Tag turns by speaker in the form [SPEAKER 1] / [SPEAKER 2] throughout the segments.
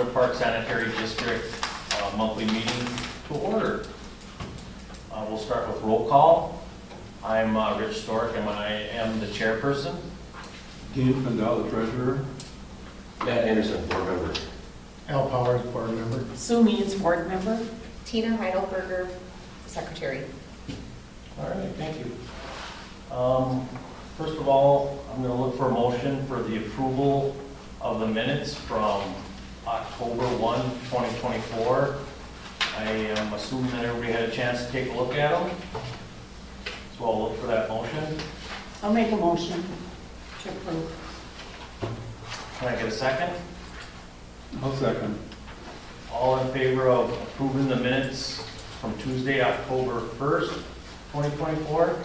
[SPEAKER 1] Shorewood Park Sanitary District monthly meeting to order. We'll start with roll call. I'm Rich Stork and I am the chairperson.
[SPEAKER 2] Dean Fendel, the treasurer.
[SPEAKER 3] Matt Anderson, board member.
[SPEAKER 4] Al Powers, board member.
[SPEAKER 5] Sue Means, board member.
[SPEAKER 6] Tina Heidelberger, secretary.
[SPEAKER 1] All right, thank you. First of all, I'm going to look for a motion for the approval of the minutes from October 1, 2024. I am assuming that everybody had a chance to take a look at them. So I'll look for that motion.
[SPEAKER 5] I'll make a motion to approve.
[SPEAKER 1] Can I get a second?
[SPEAKER 2] I'll second.
[SPEAKER 1] All in favor of approving the minutes from Tuesday, October 1st, 2024?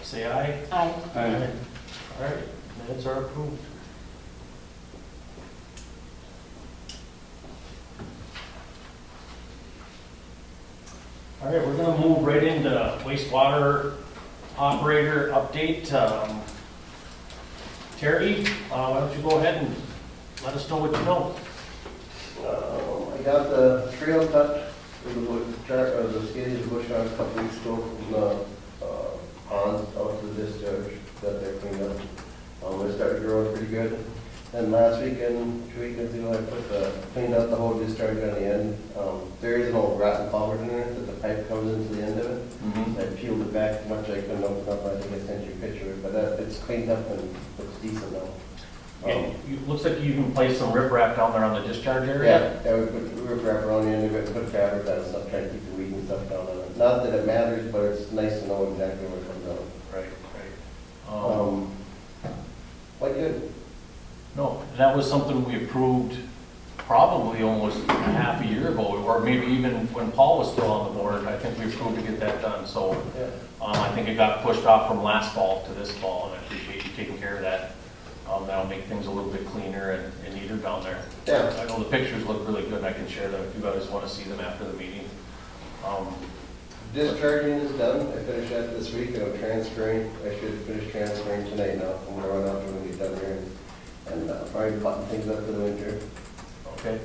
[SPEAKER 1] Say aye.
[SPEAKER 5] Aye.
[SPEAKER 2] Aye.
[SPEAKER 1] All right, minutes are approved. All right, we're going to move right into wastewater operator update. Terry, why don't you go ahead and let us know what you know.
[SPEAKER 3] I got the trail cut for the skating bush on a couple weeks ago from the pond out to the discharge that they cleaned up. They started growing pretty good. And last weekend, 2 weekends ago, I cleaned out the whole discharge on the end. There is an old rotten culvert in there that the pipe comes into the end of it. I peeled it back as much as I couldn't open up. I think I sent you a picture of it, but it's cleaned up and looks decent now.
[SPEAKER 1] Looks like you even placed some riprap down there on the discharge area.
[SPEAKER 3] Yeah, we put riprap around the end of it, put fabric down and stuff, trying to keep the weed and stuff down on it. Not that it matters, but it's nice to know exactly where it comes out.
[SPEAKER 1] Right.
[SPEAKER 3] Quite good.
[SPEAKER 1] No, that was something we approved probably almost a half a year ago, or maybe even when Paul was still on the board. I think we approved to get that done. So
[SPEAKER 3] Yeah.
[SPEAKER 1] I think it got pushed off from last fall to this fall, and I appreciate you taking care of that. That'll make things a little bit cleaner and neater down there.
[SPEAKER 3] Yeah.
[SPEAKER 1] I know the pictures look really good, and I can share them if you guys want to see them after the meeting.
[SPEAKER 3] Discharging is done. I finished that this week and I'm transferring. I should finish transferring tonight now. I'm gonna run out when we get done here and probably button things up for the winter.
[SPEAKER 1] Okay.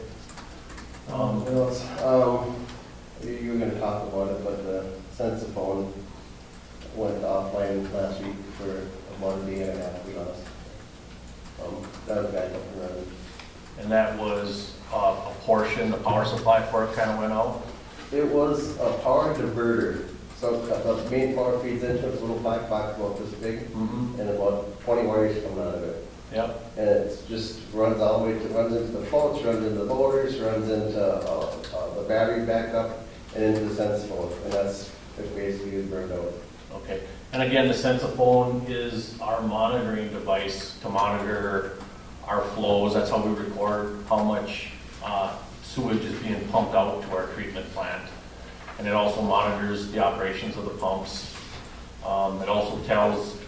[SPEAKER 3] What else? You were gonna talk about it, but the sensiphone went offline last week for about a day and a half. We lost. That was back up and running.
[SPEAKER 1] And that was a portion, the power supply for it kind of went out?
[SPEAKER 3] It was a power diverter. So the main power feeds into it, a little black box about this big,
[SPEAKER 1] Mm-hmm.
[SPEAKER 3] and about 20 wires come out of it.
[SPEAKER 1] Yep.
[SPEAKER 3] And it just runs all the way to, runs into the floats, runs into the motors, runs into the battery backup, and into the sensiphone. And that's it basically is burned out.
[SPEAKER 1] Okay. And again, the sensiphone is our monitoring device to monitor our flows. That's how we record how much sewage is being pumped out to our treatment plant. And it also monitors the operations of the pumps. It also tells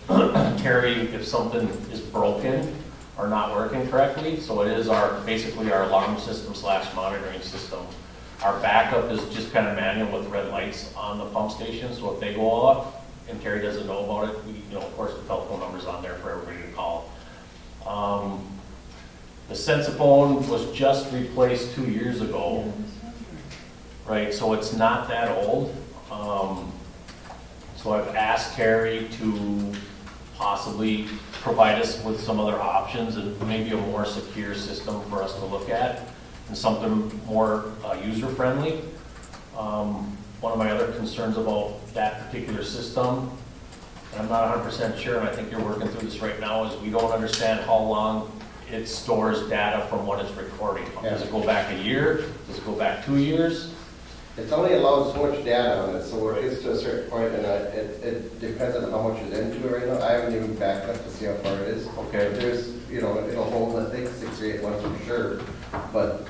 [SPEAKER 1] Terry if something is broken or not working correctly. So it is basically our alarm system / monitoring system. Our backup is just kind of manual with red lights on the pump station. So if they go off and Terry doesn't know about it, of course, the telephone number's on there for everybody to call. The sensiphone was just replaced 2 years ago, right? So it's not that old. So I've asked Terry to possibly provide us with some other options and maybe a more secure system for us to look at and something more user-friendly. One of my other concerns about that particular system, and I'm not 100% sure, and I think you're working through this right now, is we don't understand how long it stores data from what it's recording. Does it go back a year? Does it go back 2 years?
[SPEAKER 3] It's only allowed so much data on it, so it gets to a certain point, and it depends on how much is into it right now. I haven't even backed up to see how far it is.
[SPEAKER 1] Okay.
[SPEAKER 3] There's, it'll hold, I think, 6 or 8 months for sure, but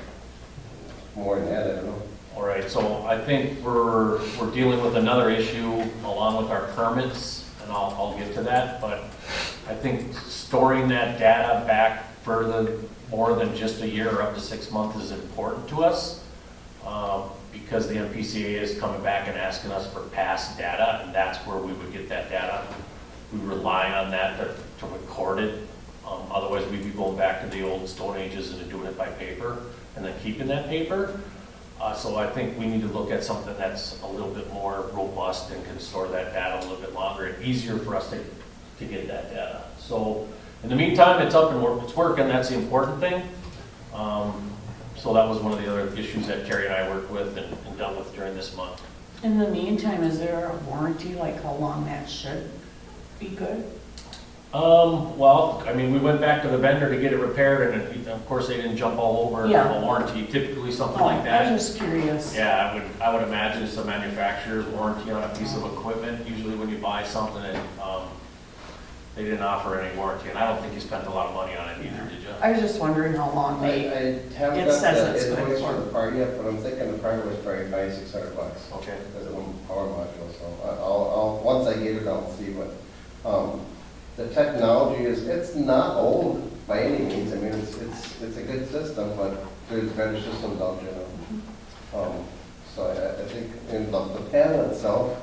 [SPEAKER 3] more than that, I don't know.
[SPEAKER 1] All right, so I think we're dealing with another issue along with our permits, and I'll get to that, but I think storing that data back further, more than just a year or up to 6 months is important to us. Because the MPCA is coming back and asking us for past data, and that's where we would get that data. We rely on that to record it Otherwise, we'd be going back to the old Stone Ages and doing it by paper and then keeping that paper. So I think we need to look at something that's a little bit more robust and can store that data a little bit longer and easier for us to get that data. So in the meantime, it's up and it's working. That's the important thing. So that was one of the other issues that Terry and I worked with and dealt with during this month.
[SPEAKER 5] In the meantime, is there a warranty, like how long that should be good?
[SPEAKER 1] Well, I mean, we went back to the vendor to get it repaired, and of course, they didn't jump all over
[SPEAKER 5] Yeah.
[SPEAKER 1] a warranty, typically something
[SPEAKER 5] Oh,
[SPEAKER 1] like that.
[SPEAKER 5] I was just curious.
[SPEAKER 1] Yeah, I would imagine it's a manufacturer's warranty on a piece of equipment. Usually when you buy something, they didn't offer any warranty, and I don't think you spent a lot of money on it either, did you?
[SPEAKER 5] I was just wondering how long they,
[SPEAKER 3] I haven't
[SPEAKER 5] It
[SPEAKER 3] got
[SPEAKER 5] says it's
[SPEAKER 3] the
[SPEAKER 5] good
[SPEAKER 3] invoice
[SPEAKER 5] for-
[SPEAKER 3] for the part yet, but I'm thinking the part was probably $500-600
[SPEAKER 1] Okay.
[SPEAKER 3] because of one power module, so I'll, once I get it, I'll see what, the technology is, it's not old by any means, I mean, it's a good system, but there's better systems out there now. So I think, and the panel itself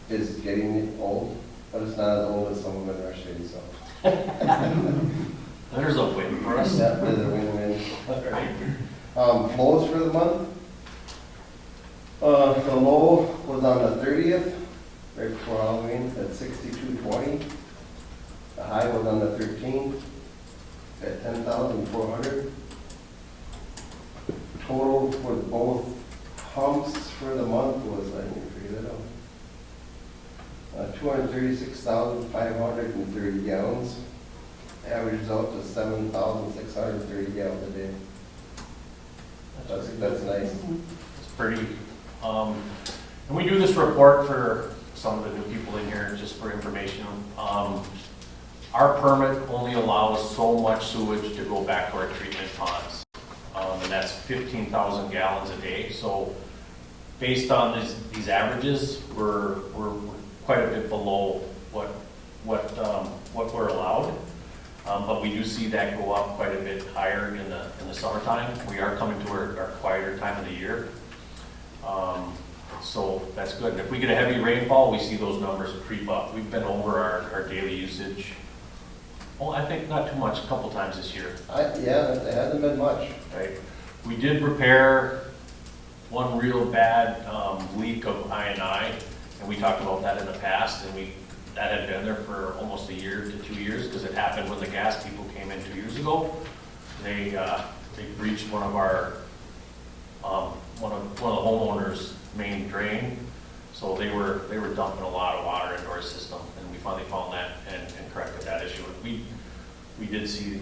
[SPEAKER 3] is getting old, but it's not as old as some of them in our city, so.
[SPEAKER 1] There's a win for us.
[SPEAKER 3] That is a win-win.
[SPEAKER 1] Right.
[SPEAKER 3] Flows for the month. The low was on the 30th, right before Halloween, at 62.20. The high was on the 13th, at 10,400. Total for both pumps for the month was, I need to figure that out, 236,530 gallons. Averages out to 7,630 gallons a day. That's nice.
[SPEAKER 1] It's pretty, and we do this report for some of the new people in here, just for information. Our permit only allows so much sewage to go back to our treatment ponds, and that's 15,000 gallons a day. So based on these averages, we're quite a bit below what we're allowed. But we do see that go up quite a bit higher in the summertime. We are coming to our quieter time of the year. So that's good. And if we get a heavy rainfall, we see those numbers creep up. We've been over our daily usage. Well, I think not too much, a couple times this year.
[SPEAKER 3] Yeah, it hasn't been much.
[SPEAKER 1] Right. We did repair one real bad leak of I&I, and we talked about that in the past, and that had been there for almost a year to 2 years, because it happened when the gas people came in 2 years ago. They breached one of the homeowners' main drain, so they were dumping a lot of water into our system, and we finally found that and corrected that issue. We did see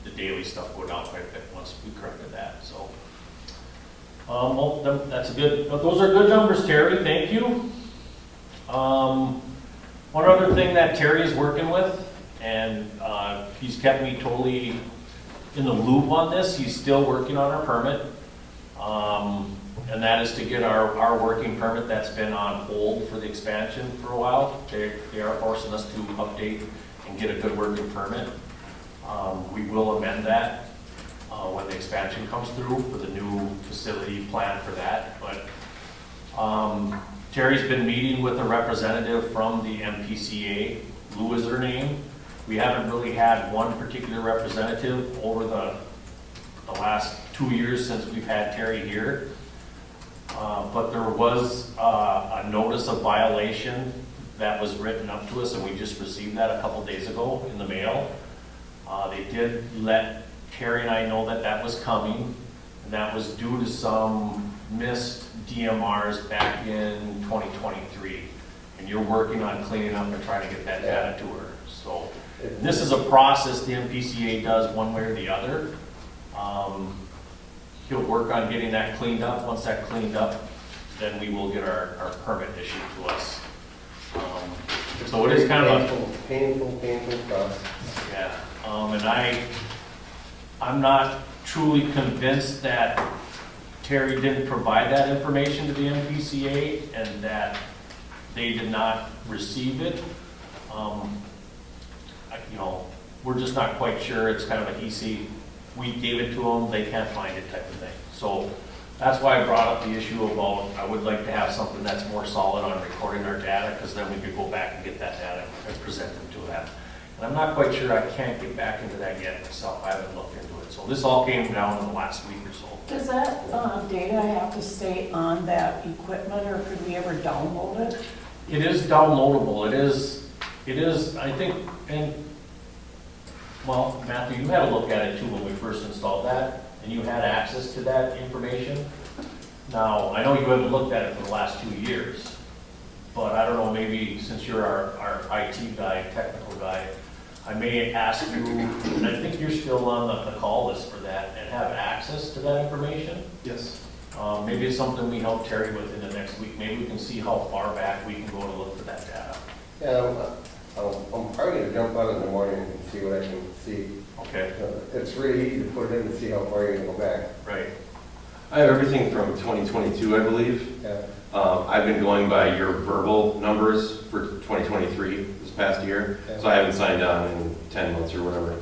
[SPEAKER 1] the daily stuff go down quite a bit once we corrected that. So, well, that's a good. Those are good numbers, Terry. Thank you. One other thing that Terry is working with, and he's kept me totally in the loop on this. He's still working on our permit, and that is to get our working permit that's been on hold for the expansion for a while. They are forcing us to update and get a good working permit. We will amend that when the expansion comes through for the new facility plan for that. But Terry's been meeting with a representative from the MPCA. Lou is her name. We haven't really had one particular representative over the last 2 years since we've had Terry here. But there was a notice of violation that was written up to us, and we just received that a couple days ago in the mail. They did let Terry and I know that was coming, and that was due to some missed DMRs back in 2023. And you're working on cleaning up and trying to get that data to her. So this is a process the MPCA does one way or the other. He'll work on getting that cleaned up. Once that's cleaned up, then we will get our permit issued to us. So it is kind of a
[SPEAKER 3] painful process.
[SPEAKER 1] yeah. And I'm not truly convinced that Terry didn't provide that information to the MPCA and that they did not receive it. We're just not quite sure. It's kind of a he-see. We gave it to them, they can't find it type of thing. So that's why I brought up the issue about I would like to have something that's more solid on recording our data, because then we could go back and get that data and present them to that. And I'm not quite sure, I can't get back into that yet myself, I haven't looked into it. So this all came down in the last week or so.
[SPEAKER 5] Does that data have to stay on that equipment, or could we ever download it?
[SPEAKER 1] It is downloadable, it is, I think, and, well, Matthew, you had a look at it too when we first installed that, and you had access to that information. Now, I know you haven't looked at it for the last 2 years, but I don't know, maybe since you're our IT guy, technical guy, I may ask you, and I think you're still on the call list for that, and have access to that information.
[SPEAKER 2] Yes.
[SPEAKER 1] Maybe it's something we help Terry with in the next week. Maybe we can see how far back we can go to look for that data.
[SPEAKER 3] Yeah, I'm probably gonna jump on in the morning and see what I can see.
[SPEAKER 1] Okay,
[SPEAKER 3] It's really easy to put it in and see how far you're gonna go back.
[SPEAKER 1] right.
[SPEAKER 7] I have everything from 2022, I believe.
[SPEAKER 3] Yeah.
[SPEAKER 7] I've been going by your verbal numbers for 2023 this past year, so I haven't signed on in 10 months or whatever.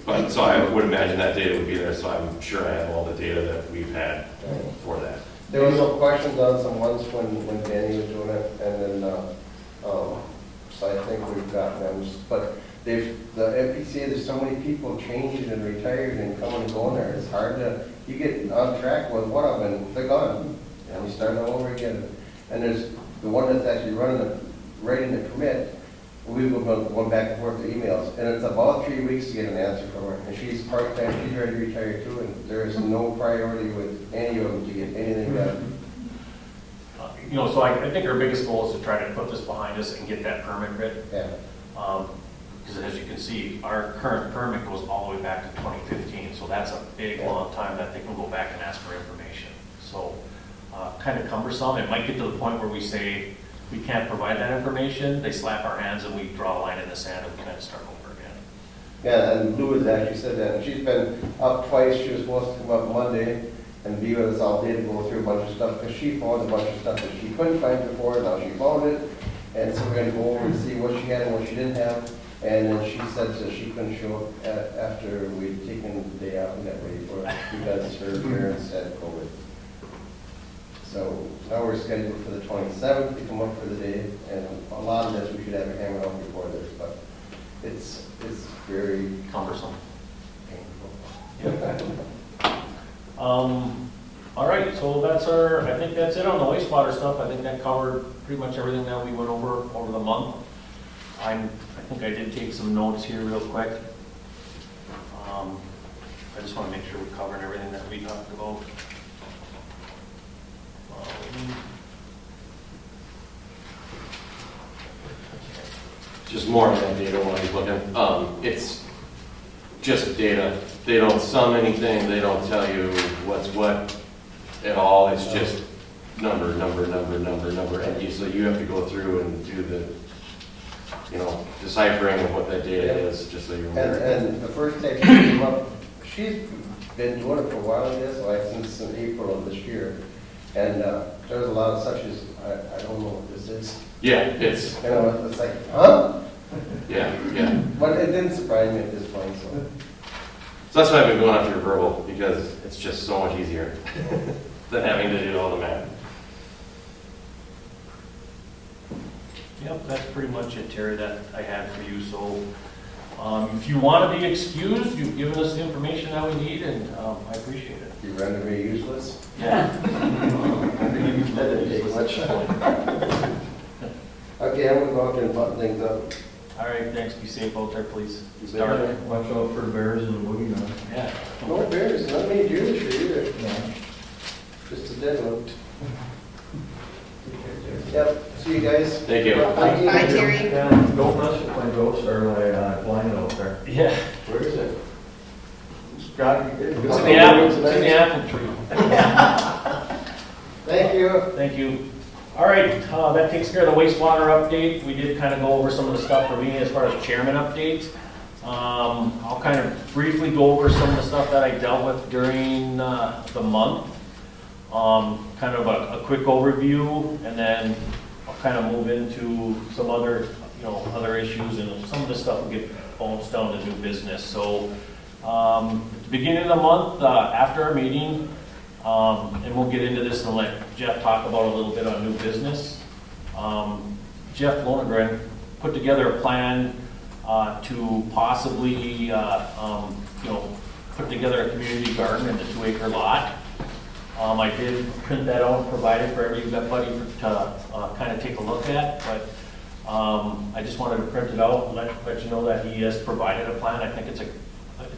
[SPEAKER 7] But so I would imagine that data would be there, so I'm sure I have all the data that we've had for that.
[SPEAKER 3] There was some questions on some ones when Danny was doing it, and then, so I think we've gotten them, but the MPCA, there's so many people changing and retired and coming and going there, it's hard to, you get on track with one of them and they're gone, and you start all over again. And there's the one that's actually writing the commit, we've been going back and forth with emails, and it's about 3 weeks to get an answer from her, and she's part-time, she's ready to retire too, and there is no priority with any of them to get anything done.
[SPEAKER 1] You know, so I think our biggest goal is to try to put this behind us and get that permit written.
[SPEAKER 3] Yeah.
[SPEAKER 1] Because as you can see, our current permit goes all the way back to 2015, so that's a big, long time that they can go back and ask for information. So, kind of cumbersome. It might get to the point where we say, we can't provide that information, they slap our hands and we draw a line in the sand and we kind of start over again.
[SPEAKER 3] Yeah, and Lou has actually said that, and she's been up twice, she was supposed to come up Monday and be with us all day to go through a bunch of stuff, because she found a bunch of stuff that she couldn't find before, now she found it, and so we're gonna go over and see what she had and what she didn't have, and then she said that she couldn't show up after we'd taken the day off and got ready for it, because her parents had COVID. So now we're scheduled for the 27th to come up for the day, and a lot of this we should have it hammered out before this, but it's very
[SPEAKER 1] Cumbersome.
[SPEAKER 3] painful.
[SPEAKER 1] All right, so I think that's it on the wastewater stuff. I think that covered pretty much everything that we went over the month. I think I did take some notes here real quick. I just want to make sure we're covering everything that we talked about.
[SPEAKER 7] Just more on that data while he's looking. It's just data. They don't sum anything. They don't tell you what's what at all. It's just number. And so you have to go through and do the, deciphering of what that data is, just so you're aware.
[SPEAKER 3] And the first time she came up, she's been doing it for a while, I guess, like since in April of this year. And there's a lot of such as, I don't know what this is.
[SPEAKER 7] Yeah, it's,
[SPEAKER 3] It's like, huh?
[SPEAKER 7] yeah.
[SPEAKER 3] But it didn't surprise me at this point, so.
[SPEAKER 7] So that's why I've been going after verbal, because it's just so much easier than having to do all the math.
[SPEAKER 1] Yep, that's pretty much it, Terry, that I had for you. So if you want to be excused, you've given us the information that we need, and I appreciate it.
[SPEAKER 3] You render me useless?
[SPEAKER 1] Yeah.
[SPEAKER 3] That didn't take much. Okay, I'm gonna go out there and button things up.
[SPEAKER 1] All right, thanks. Be safe out there, please.
[SPEAKER 2] Start. Watch out for the bears and the boogeyman.
[SPEAKER 1] Yeah.
[SPEAKER 3] No bears, not many deer this year either.
[SPEAKER 2] No.
[SPEAKER 3] Just a dead one. Yep, see you guys.
[SPEAKER 7] Thank you.
[SPEAKER 3] Thank you.
[SPEAKER 6] Bye, Terry.
[SPEAKER 2] And don't mess with my ghost or my blind out there.
[SPEAKER 1] Yeah.
[SPEAKER 3] Where is it? Scott, you
[SPEAKER 1] It's in the apple. It's in the apple tree.
[SPEAKER 3] Thank you.
[SPEAKER 1] Thank you. All right, that takes care of the wastewater update. We did kind of go over some of the stuff for me as far as chairman updates. I'll kind of briefly go over some of the stuff that I dealt with during the month. Kind of a quick overview, and then I'll kind of move into some other, other issues, and some of the stuff will get bones down to new business. So at the beginning of the month, after our meeting, and we'll get into this and let Jeff talk about a little bit on new business. Jeff Lonegren put together a plan to possibly, put together a community garden in the 2-acre lot. I did print that out and provide it for everybody to kind of take a look at, but I just wanted to print it out and let you know that he has provided a plan. I think it's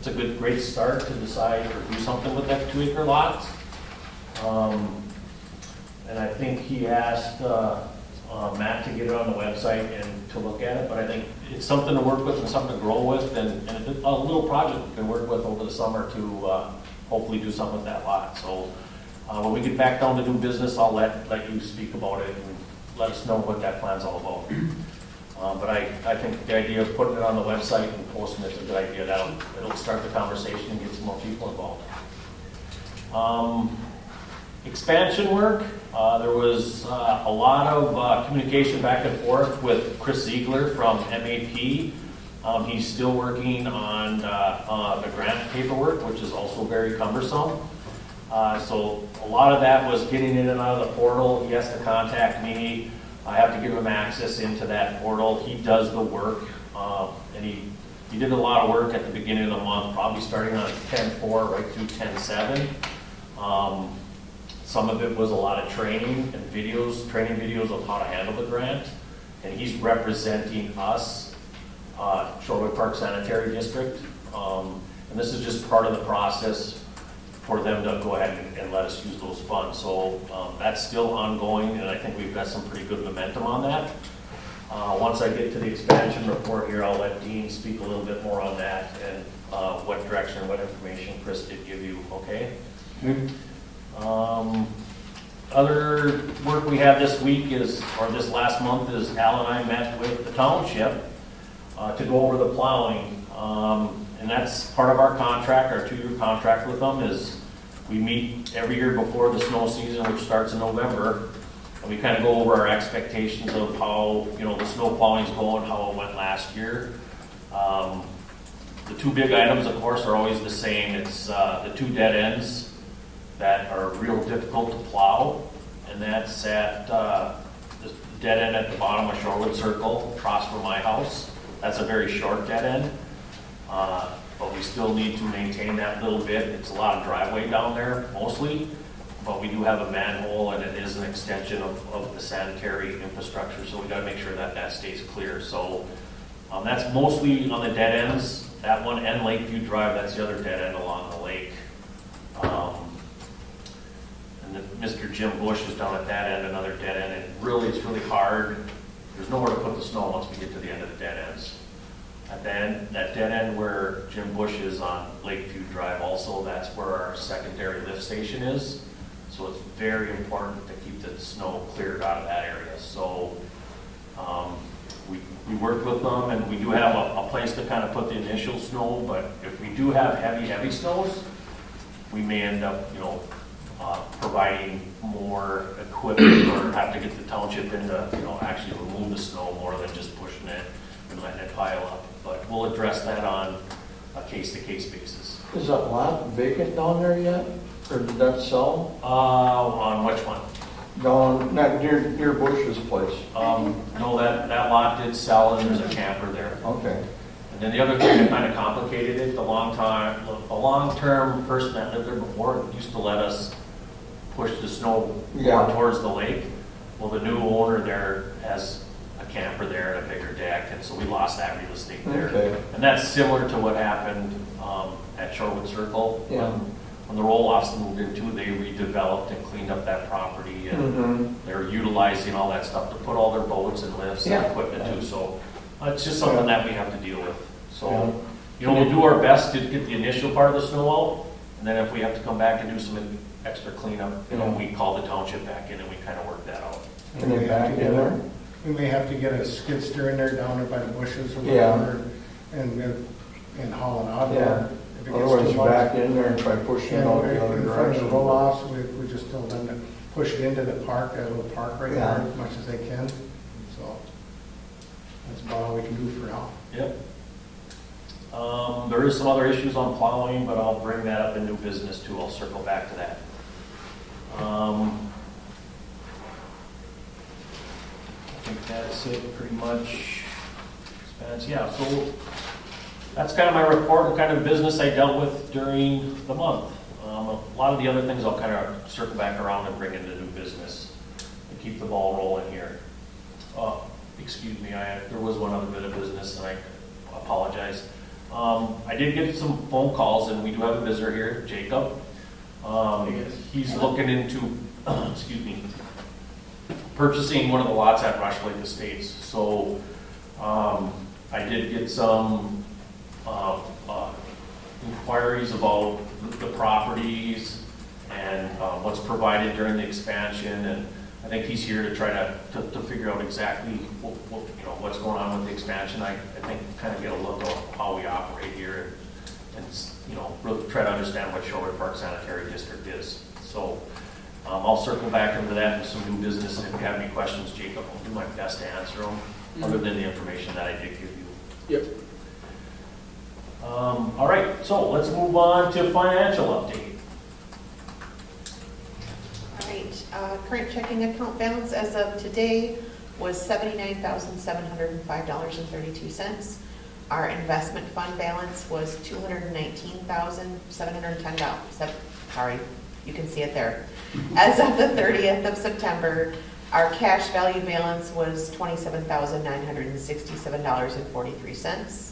[SPEAKER 1] a great start to decide or do something with that 2-acre lot. And I think he asked Matt to get it on the website and to look at it, but I think it's something to work with and something to grow with, and a little project we can work with over the summer to hopefully do something with that lot. So when we get back down to do business, I'll let you speak about it and let us know what that plan's all about. But I think the idea of putting it on the website and posting it's a good idea. It'll start the conversation and get some more people involved. Expansion work, there was a lot of communication back and forth with Chris Ziegler from MAP. He's still working on the grant paperwork, which is also very cumbersome. So a lot of that was getting in and out of the portal. He has to contact me. I have to give him access into that portal. He does the work, and he did a lot of work at the beginning of the month, probably starting on 10/4 right through 10/7. Some of it was a lot of training and training videos of how to handle the grant. And he's representing us, Shorewood Park Sanitary District. And this is just part of the process for them to go ahead and let us use those funds. So that's still ongoing, and I think we've got some pretty good momentum on that. Once I get to the expansion report here, I'll let Dean speak a little bit more on that and what direction, what information Chris did give you, okay? Other work we have this week is, or this last month, is Al and I met with the township to go over the plowing. And that's part of our contract, our 2-year contract with them is we meet every year before the snow season, which starts in November. And we kind of go over our expectations of how, the snow plowing's going, how it went last year. The 2 big items, of course, are always the same. It's the 2 dead ends that are real difficult to plow, and that's at the dead end at the bottom of Shorewood Circle, across from my house. That's a very short dead end, but we still need to maintain that little bit. It's a lot of driveway down there, mostly, but we do have a manhole, and it is an extension of the sanitary infrastructure, so we gotta make sure that that stays clear. So that's mostly on the dead ends. That one and Lakeview Drive, that's the other dead end along the lake. Mr. Jim Bush is down at that end, another dead end, and really, it's really hard. There's nowhere to put the snow once we get to the end of the dead ends. At the end, that dead end where Jim Bush is on Lakeview Drive also, that's where our secondary lift station is. So it's very important to keep the snow cleared out of that area. So we worked with them, and we do have a place to kind of put the initial snow, but if we do have heavy snows, we may end up, providing more equipment or have to get the township in to, actually remove the snow more than just pushing it and letting it pile up. But we'll address that on a case-to-case basis.
[SPEAKER 2] Is that lot vacant down there yet? Or did that sell?
[SPEAKER 1] On which one?
[SPEAKER 2] Down, not near Bush's place.
[SPEAKER 1] No, that lot did sell, and there's a camper there.
[SPEAKER 2] Okay.
[SPEAKER 1] And then the other thing that kind of complicated it, the long-term person that lived there before used to let us push the snow more towards the lake. Well, the new owner there has a camper there and a bigger deck, and so we lost that real estate there.
[SPEAKER 2] Okay.
[SPEAKER 1] And that's similar to what happened at Shorewood Circle.
[SPEAKER 2] Yeah.
[SPEAKER 1] When the roll-offs moved into, they redeveloped and cleaned up that property, and they're utilizing all that stuff to put all their boats and lifts and equipment too. So it's just something that we have to deal with. So, we'll do our best to get the initial part of the snow out, and then if we have to come back and do some extra cleanup, we call the township back in and we kind of work that out.
[SPEAKER 2] Can they back in there?
[SPEAKER 4] We may have to get a skid steer in there down there by the bushes or whatever, and haul it out.
[SPEAKER 2] Yeah.
[SPEAKER 4] If it gets
[SPEAKER 2] Otherwise,
[SPEAKER 4] too
[SPEAKER 2] you
[SPEAKER 4] much.
[SPEAKER 2] back in there and try pushing it out the other
[SPEAKER 4] In front of
[SPEAKER 2] direction.
[SPEAKER 4] the roll-offs, we just tell them to push it into the park, that little park right there, as much as they can. So that's about all we can do for now.
[SPEAKER 1] Yep. There is some other issues on plowing, but I'll bring that up in new business too. I'll circle back to that. I think that's it pretty much. And yeah, so that's kind of my report and kind of business I dealt with during the month. A lot of the other things I'll kind of circle back around and bring into new business and keep the ball rolling here. Excuse me, there was one other bit of business and I apologize. I did get some phone calls and we do have a visitor here, Jacob. He's looking into, excuse me, purchasing one of the lots at Rush Lake Estates. So I did get some inquiries about the properties and what's provided during the expansion, and I think he's here to try to figure out exactly what's going on with the expansion. I think kind of get a look at how we operate here and really try to understand what Shorewood Park Sanitary District is. So I'll circle back into that with some new business, and if you have any questions, Jacob, I'll do my best to answer them, other than the information that I did give you.
[SPEAKER 8] Yep.
[SPEAKER 1] All right, so let's move on to financial update.
[SPEAKER 6] All right, current checking account balance as of today was $79,705.32. Our investment fund balance was $219,710. Sorry, you can see it there. As of the 30th of September, our cash value balance was $27,967.43.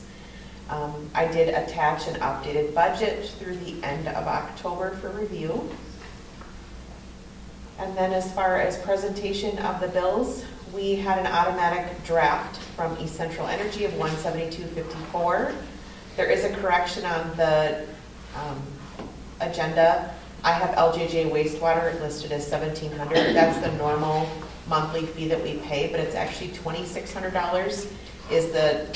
[SPEAKER 6] I did attach an updated budget through the end of October for review. And then as far as presentation of the bills, we had an automatic draft from East Central Energy of $172.54. There is a correction on the agenda. I have LJJ wastewater listed as $1,700. That's the normal monthly fee that we pay, but it's actually $2,600 is the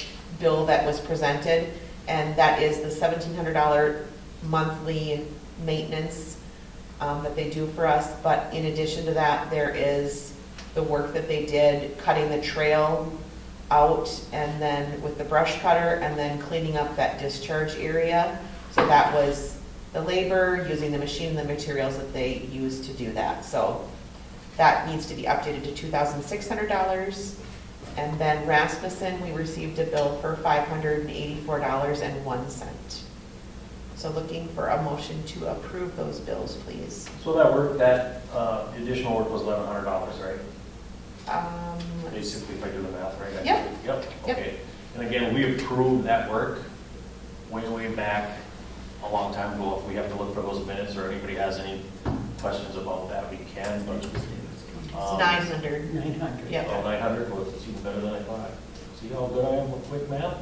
[SPEAKER 6] bill that was presented, and that is the $1,700 monthly maintenance that they do for us. But in addition to that, there is the work that they did cutting the trail out and then with the brush cutter and then cleaning up that discharge area. So that was the labor, using the machine and the materials that they used to do that. So that needs to be updated to $2,600. And then Rasmussen, we received a bill for $584.01. So looking for a motion to approve those bills, please.
[SPEAKER 1] So that work, the additional work was $1,100, right? Basically, if I do the math right.
[SPEAKER 6] Yep.
[SPEAKER 1] Yep, okay. And again, we approved that work way back a long time ago. If we have to look for those minutes or anybody has any questions about that, we can, but.
[SPEAKER 6] It's 900.
[SPEAKER 5] 900.
[SPEAKER 6] Yep.
[SPEAKER 1] Oh, 900, well, it's even better than I thought. See how good I am with quick math?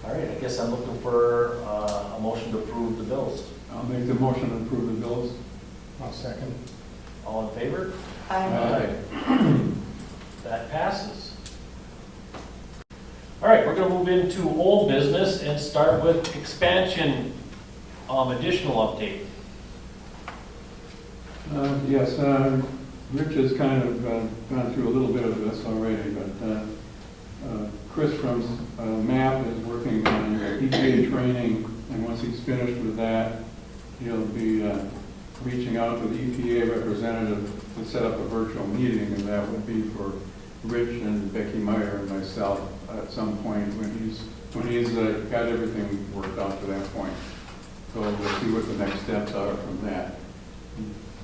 [SPEAKER 1] All right, I guess I'm looking for a motion to approve the bills.
[SPEAKER 2] I'll make the motion to approve the bills.
[SPEAKER 4] I'll second.
[SPEAKER 1] All in favor?
[SPEAKER 6] Aye.
[SPEAKER 1] That passes. All right, we're going to move into old business and start with expansion additional update.
[SPEAKER 2] Yes, Rich has kind of gone through a little bit of this already, but Chris from MAP is working on EPA training, and once he's finished with that, he'll be reaching out to the EPA representative to set up a virtual meeting, and that would be for Rich and Becky Meyer and myself at some point when he's got everything worked out to that point. So we'll see what the next steps are from that.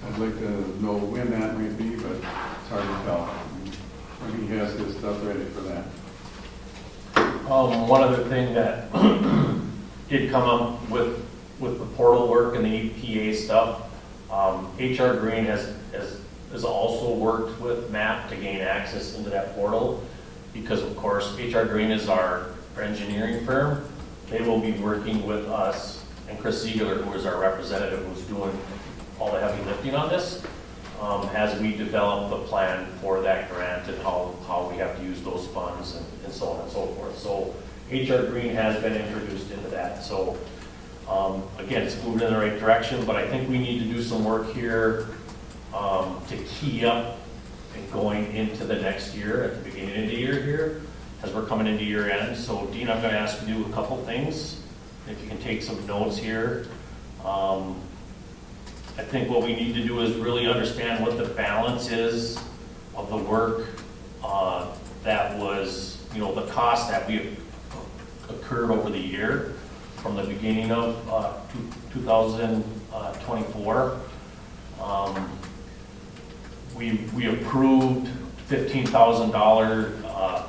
[SPEAKER 2] I'd like to know when that may be, but it's hard to tell when he has his stuff ready for that.
[SPEAKER 1] One other thing that did come up with the portal work and the EPA stuff, HR Green has also worked with MAP to gain access into that portal, because of course HR Green is our engineering firm. They will be working with us and Chris Ziegler, who is our representative, who's doing all the heavy lifting on this, as we develop the plan for that grant and how we have to use those funds and so on and so forth. So HR Green has been introduced into that. So again, it's moving in the right direction, but I think we need to do some work here to key up and going into the next year, at the beginning of the year here, as we're coming into year end. So Dean, I'm going to ask you to do a couple things. If you can take some notes here. I think what we need to do is really understand what the balance is of the work that was, the cost that we occurred over the year from the beginning of 2024. We approved $15,000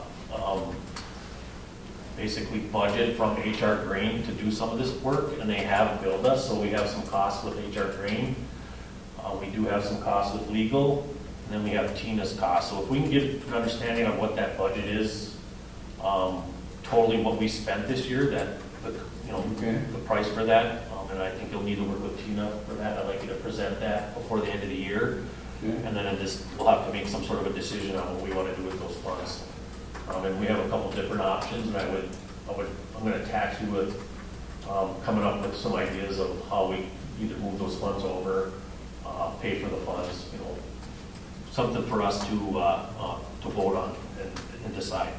[SPEAKER 1] basically budget from HR Green to do some of this work, and they have billed us, so we have some costs with HR Green. We do have some costs with legal, and then we have Tina's costs. So if we can get an understanding of what that budget is, totally what we spent this year,
[SPEAKER 2] Okay.
[SPEAKER 1] the price for that, and I think you'll need to work with Tina for that. I'd like you to present that before the end of the year.
[SPEAKER 2] Okay.
[SPEAKER 1] And then we'll have to make some sort of a decision on what we want to do with those funds. And we have a couple different options, and I'm going to tax you with coming up with some ideas of how we either move those funds over, pay for the funds, something for us to vote on and decide.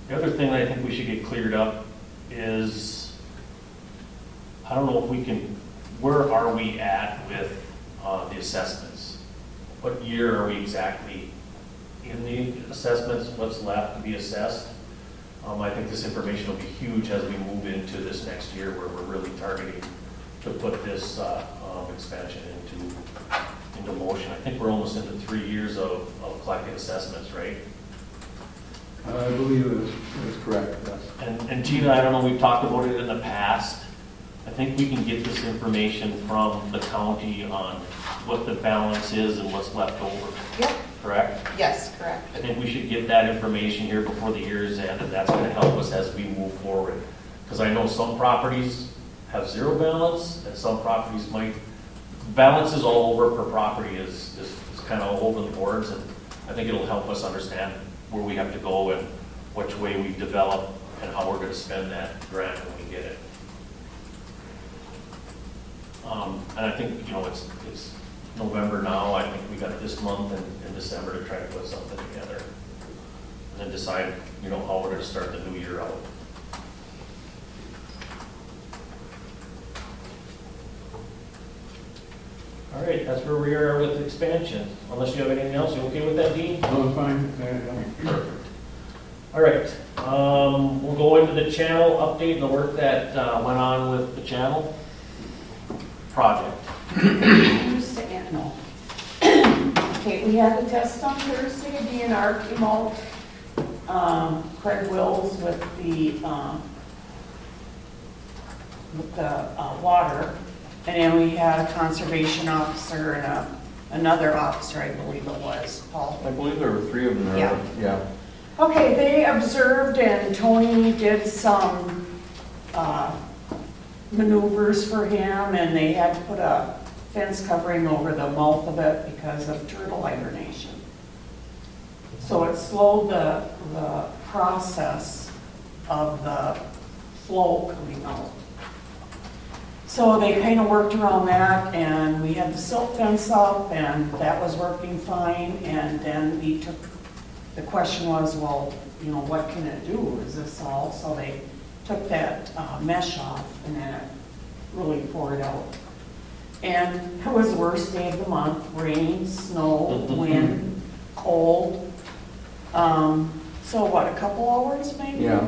[SPEAKER 1] The other thing that I think we should get cleared up is, I don't know if we can, where are we at with the assessments? What year are we exactly in the assessments? What's left to be assessed? I think this information will be huge as we move into this next year, where we're really targeting to put this expansion into motion. I think we're almost into 3 years of collecting assessments, right?
[SPEAKER 2] I believe that's correct, yes.
[SPEAKER 1] And Tina, I don't know, we've talked about it in the past. I think we can get this information from the county on what the balance is and what's left over,
[SPEAKER 6] Yep,
[SPEAKER 1] correct?
[SPEAKER 6] yes, correct.
[SPEAKER 1] I think we should get that information here before the year's end, and that's gonna help us as we move forward. Because I know some properties have zero balance, and some properties might, balances all over per property is kind of all over the boards, and I think it'll help us understand where we have to go and which way we develop and how we're gonna spend that grant when we get it. And I think, it's November now. I think we got this month and December to try to put something together. And then decide, how we're gonna start the new year out. All right, that's where we are with expansion. Unless you have anything else, you okay with that, Dean?
[SPEAKER 2] No, it's fine.
[SPEAKER 1] Perfect. All right, we'll go into the channel update, the work that went on with the channel project.
[SPEAKER 5] Thursday, no. Okay, we had the test on Thursday, DNR came out, Craig Wills with the water, and then we had a conservation officer and another officer, I believe it was, Paul.
[SPEAKER 8] I believe there were 3 of them there.
[SPEAKER 5] Yeah.
[SPEAKER 8] Yeah.
[SPEAKER 5] Okay, they observed, and Tony did some maneuvers for him, and they had to put a fence covering over the mouth of it because of turtle hibernation. So it slowed the process of the flow coming out. So they kind of worked around that, and we had the silt fence up, and that was working fine, and then the question was, well, what can it do? Is this all? So they took that mesh off, and then it really poured out. And it was the worst day of the month: rain, snow, wind, cold. So what, a couple hours maybe?
[SPEAKER 8] Yeah.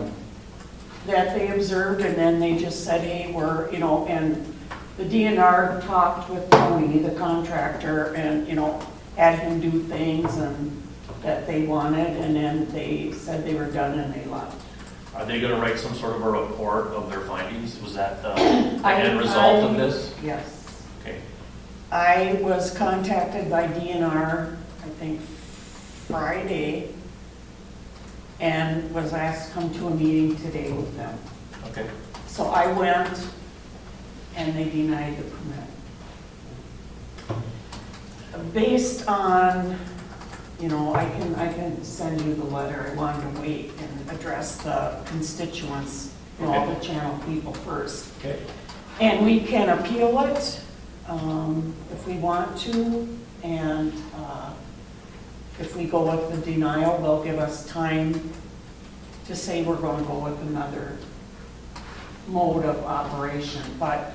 [SPEAKER 5] That they observed, and then they just said, hey, and the DNR talked with Tony, the contractor, and, had him do things and that they wanted, and then they said they were done and they left.
[SPEAKER 1] Are they gonna write some sort of a report of their findings? Was that the end result of this?
[SPEAKER 5] Yes.
[SPEAKER 1] Okay.
[SPEAKER 5] I was contacted by DNR, I think Friday, and was asked to come to a meeting today with them.
[SPEAKER 1] Okay.
[SPEAKER 5] So I went, and they denied the permit. Based on, I can send you the letter. I wanted to wait and address the constituents, all the channel people first.
[SPEAKER 1] Okay.
[SPEAKER 5] And we can appeal it if we want to, and if we go with the denial, they'll give us time to say we're going to go with another mode of operation. But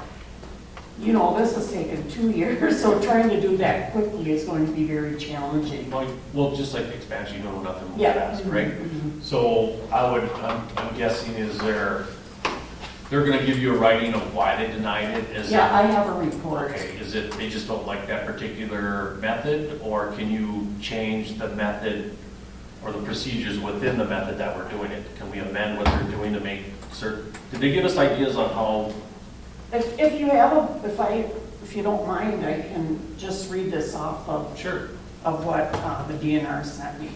[SPEAKER 5] you know, this has taken 2 years, so trying to do that quickly is going to be very challenging.
[SPEAKER 1] Well, just like the expansion, you know, nothing moves
[SPEAKER 5] Yeah.
[SPEAKER 1] fast, right?
[SPEAKER 5] Mhm.
[SPEAKER 1] So I'm guessing they're gonna give you a writing of why they denied it? Is it-
[SPEAKER 5] Yeah, I have a report.
[SPEAKER 1] Okay, is it, they just don't like that particular method, or can you change the method or the procedures within the method that we're doing it? Can we amend what they're doing to make certain, did they give us ideas on how?
[SPEAKER 5] If you have if you don't mind, I can just read this off
[SPEAKER 1] Sure.
[SPEAKER 5] of what the DNR sent me.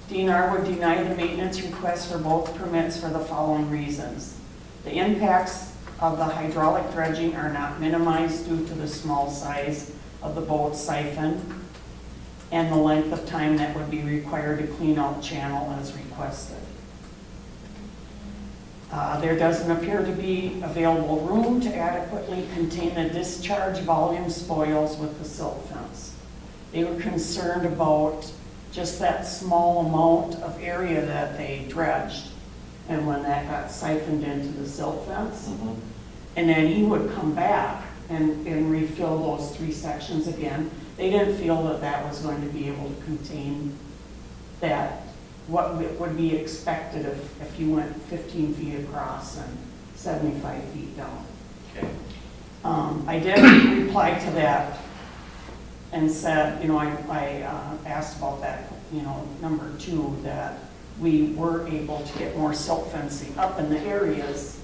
[SPEAKER 5] DNR would deny the maintenance request for both permits for the following reasons. The impacts of the hydraulic dredging are not minimized due to the small size of the boat siphon and the length of time that would be required to clean out channel as requested. There doesn't appear to be available room to adequately contain the discharge volume spoils with the silt fence. They were concerned about just that small amount of area that they dredged, and when that got siphoned into the silt fence, and then he would come back and refill those 3 sections again. They didn't feel that that was going to be able to contain that, what would be expected if you went 15 feet across and 75 feet down.
[SPEAKER 1] Okay.
[SPEAKER 5] I did reply to that and said, you know, I asked about that, you know, number 2, that we were able to get more silt fencing up in the areas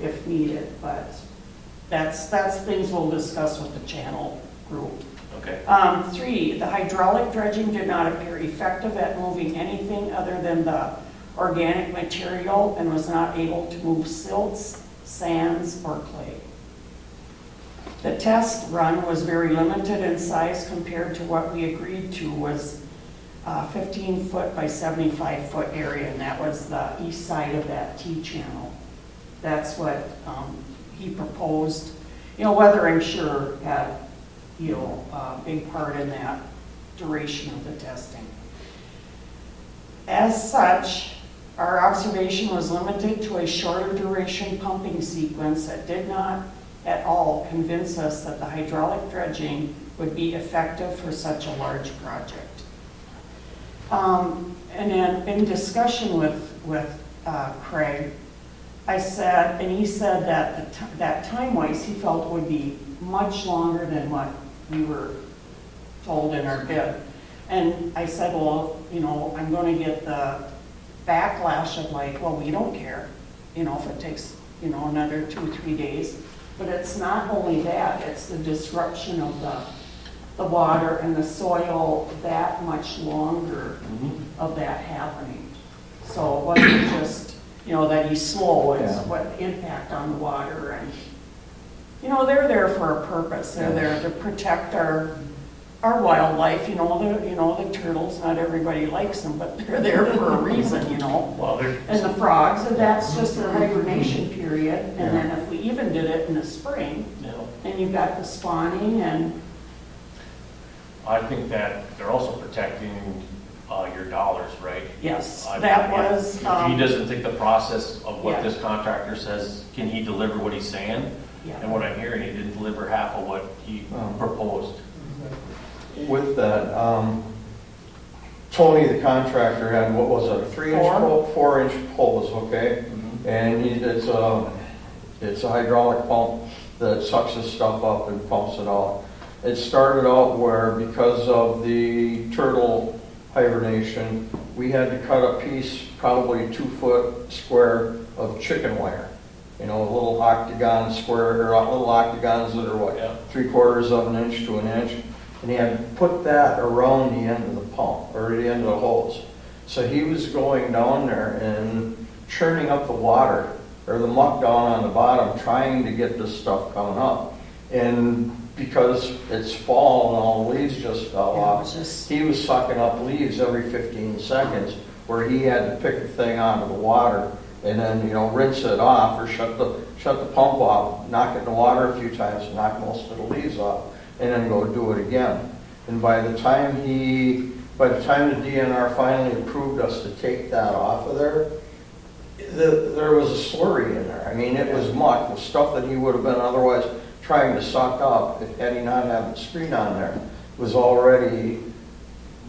[SPEAKER 5] if needed, but that's things we'll discuss with the channel group.
[SPEAKER 1] Okay.
[SPEAKER 5] 3, the hydraulic dredging did not appear effective at moving anything other than the organic material and was not able to move silts, sands, or clay. The test run was very limited in size compared to what we agreed to was 15-foot by 75-foot area, and that was the east side of that T-channel. That's what he proposed. You know, Weather, I'm sure, had, you know, a big part in that duration of the testing. As such, our observation was limited to a shorter duration pumping sequence that did not at all convince us that the hydraulic dredging would be effective for such a large project. And then in discussion with Craig, I said, and he said that that time-wise he felt would be much longer than what we were told in our bid. And I said, well, you know, I'm going to get the backlash of like, well, we don't care, you know, if it takes, you know, another 2 or 3 days. But it's not only that, it's the disruption of the water and the soil that much longer of that happening. So it wasn't just, you know, that he's slow, it's what impact on the water. And, you know, they're there for a purpose. They're there to protect our wildlife, you know, the turtles, not everybody likes them, but they're there for a reason, you know.
[SPEAKER 1] Well,
[SPEAKER 5] And the frogs, and that's just their hibernation period. And then if we even did it in the spring, and you've got the spawning and...
[SPEAKER 1] I think that they're also protecting your dollars, right?
[SPEAKER 5] Yes,
[SPEAKER 1] I
[SPEAKER 5] that
[SPEAKER 1] mean,
[SPEAKER 5] was...
[SPEAKER 1] If he doesn't think the process of what
[SPEAKER 5] Yeah.
[SPEAKER 1] this contractor says, can he deliver what he's saying?
[SPEAKER 5] Yeah.
[SPEAKER 1] And what I'm hearing, he didn't deliver half of what he proposed.
[SPEAKER 8] With that, Tony, the contractor, had, what was it, a 3-inch pole, 4-inch poles, okay? And it's a hydraulic pump that sucks this stuff up and pumps it out. It started out where, because of the turtle hibernation, we had to cut a piece, probably 2-foot square of chicken wire. You know, a little octagon square, or little octagons that are what, 3/4 of an inch to an inch. And he had to put that around the end of the pump, or the end of the hose. So he was going down there and churning up the water, or the muck down on the bottom, trying to get this stuff coming up. And because it's fall and all the leaves just fell off, he was sucking up leaves every 15 seconds, where he had to pick the thing out of the water and then, you know, rinse it off, or shut the pump off, knock it in the water a few times, knock most of the leaves off, and then go do it again. And by the time he by the time the DNR finally approved us to take that off of there, there was a slurry in there. I mean, it was muck, the stuff that he would have been otherwise trying to suck up, had he not had the screen on there, was already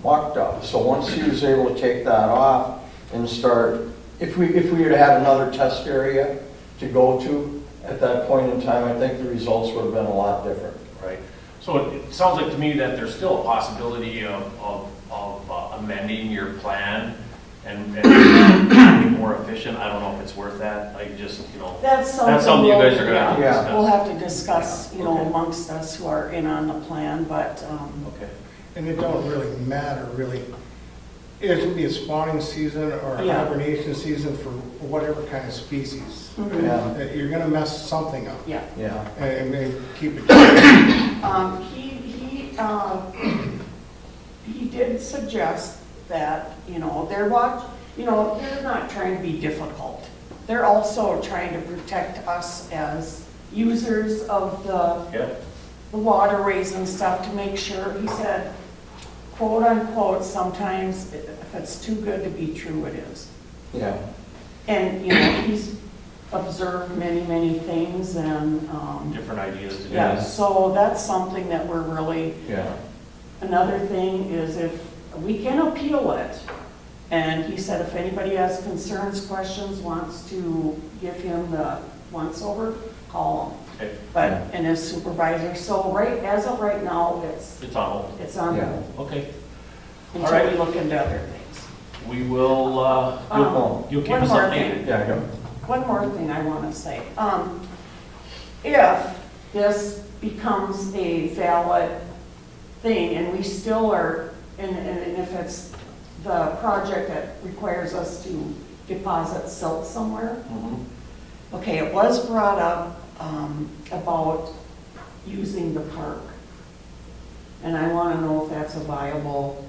[SPEAKER 8] mucked up. So once he was able to take that off and start, if we had had another test area to go to at that point in time, I think the results would have been a lot different.
[SPEAKER 1] Right. So it sounds like to me that there's still a possibility of amending your plan and be more efficient. I don't know if it's worth that. I just,
[SPEAKER 5] That's
[SPEAKER 1] that's something you guys are gonna have to
[SPEAKER 8] Yeah.
[SPEAKER 1] discuss.
[SPEAKER 5] We'll have to discuss,
[SPEAKER 1] Okay.
[SPEAKER 5] amongst us who are in on the plan, but,
[SPEAKER 1] Okay.
[SPEAKER 4] And it don't really matter, really. It could be a spawning season or a
[SPEAKER 5] Yeah.
[SPEAKER 4] hibernation season for whatever kind of species.
[SPEAKER 5] mhm,
[SPEAKER 8] Yeah,
[SPEAKER 4] You're gonna mess something up,
[SPEAKER 5] yeah.
[SPEAKER 8] yeah.
[SPEAKER 4] and keep it.
[SPEAKER 5] He did suggest that, they're not trying to be difficult. They're also trying to protect us as users of
[SPEAKER 1] Yeah.
[SPEAKER 5] the waterways and stuff to make sure, he said, quote unquote, sometimes if it's too good to be true, it is.
[SPEAKER 8] Yeah,
[SPEAKER 5] And, he's observed many, many things and,
[SPEAKER 1] Different ideas to do.
[SPEAKER 5] yeah, so that's something that we're really,
[SPEAKER 8] yeah.
[SPEAKER 5] another thing is if we can appeal it. And he said if anybody has concerns, questions, wants to give him the once-over, call him.
[SPEAKER 1] Okay.
[SPEAKER 5] But, and his supervisor, so as of right now,
[SPEAKER 1] It's on hold.
[SPEAKER 5] it's on
[SPEAKER 8] Yeah.
[SPEAKER 5] hold
[SPEAKER 1] Okay. All
[SPEAKER 5] until
[SPEAKER 1] right.
[SPEAKER 5] we look into other things.
[SPEAKER 1] We will, you'll keep
[SPEAKER 5] One
[SPEAKER 1] us
[SPEAKER 5] more
[SPEAKER 1] updated.
[SPEAKER 5] thing.
[SPEAKER 8] Yeah, yeah.
[SPEAKER 5] One more thing I want to say. If this becomes a valid thing and we still are, and if it's the project that requires us to deposit silt somewhere,
[SPEAKER 1] Mhm.
[SPEAKER 5] okay, it was brought up about using the park. And I want to know if that's a viable,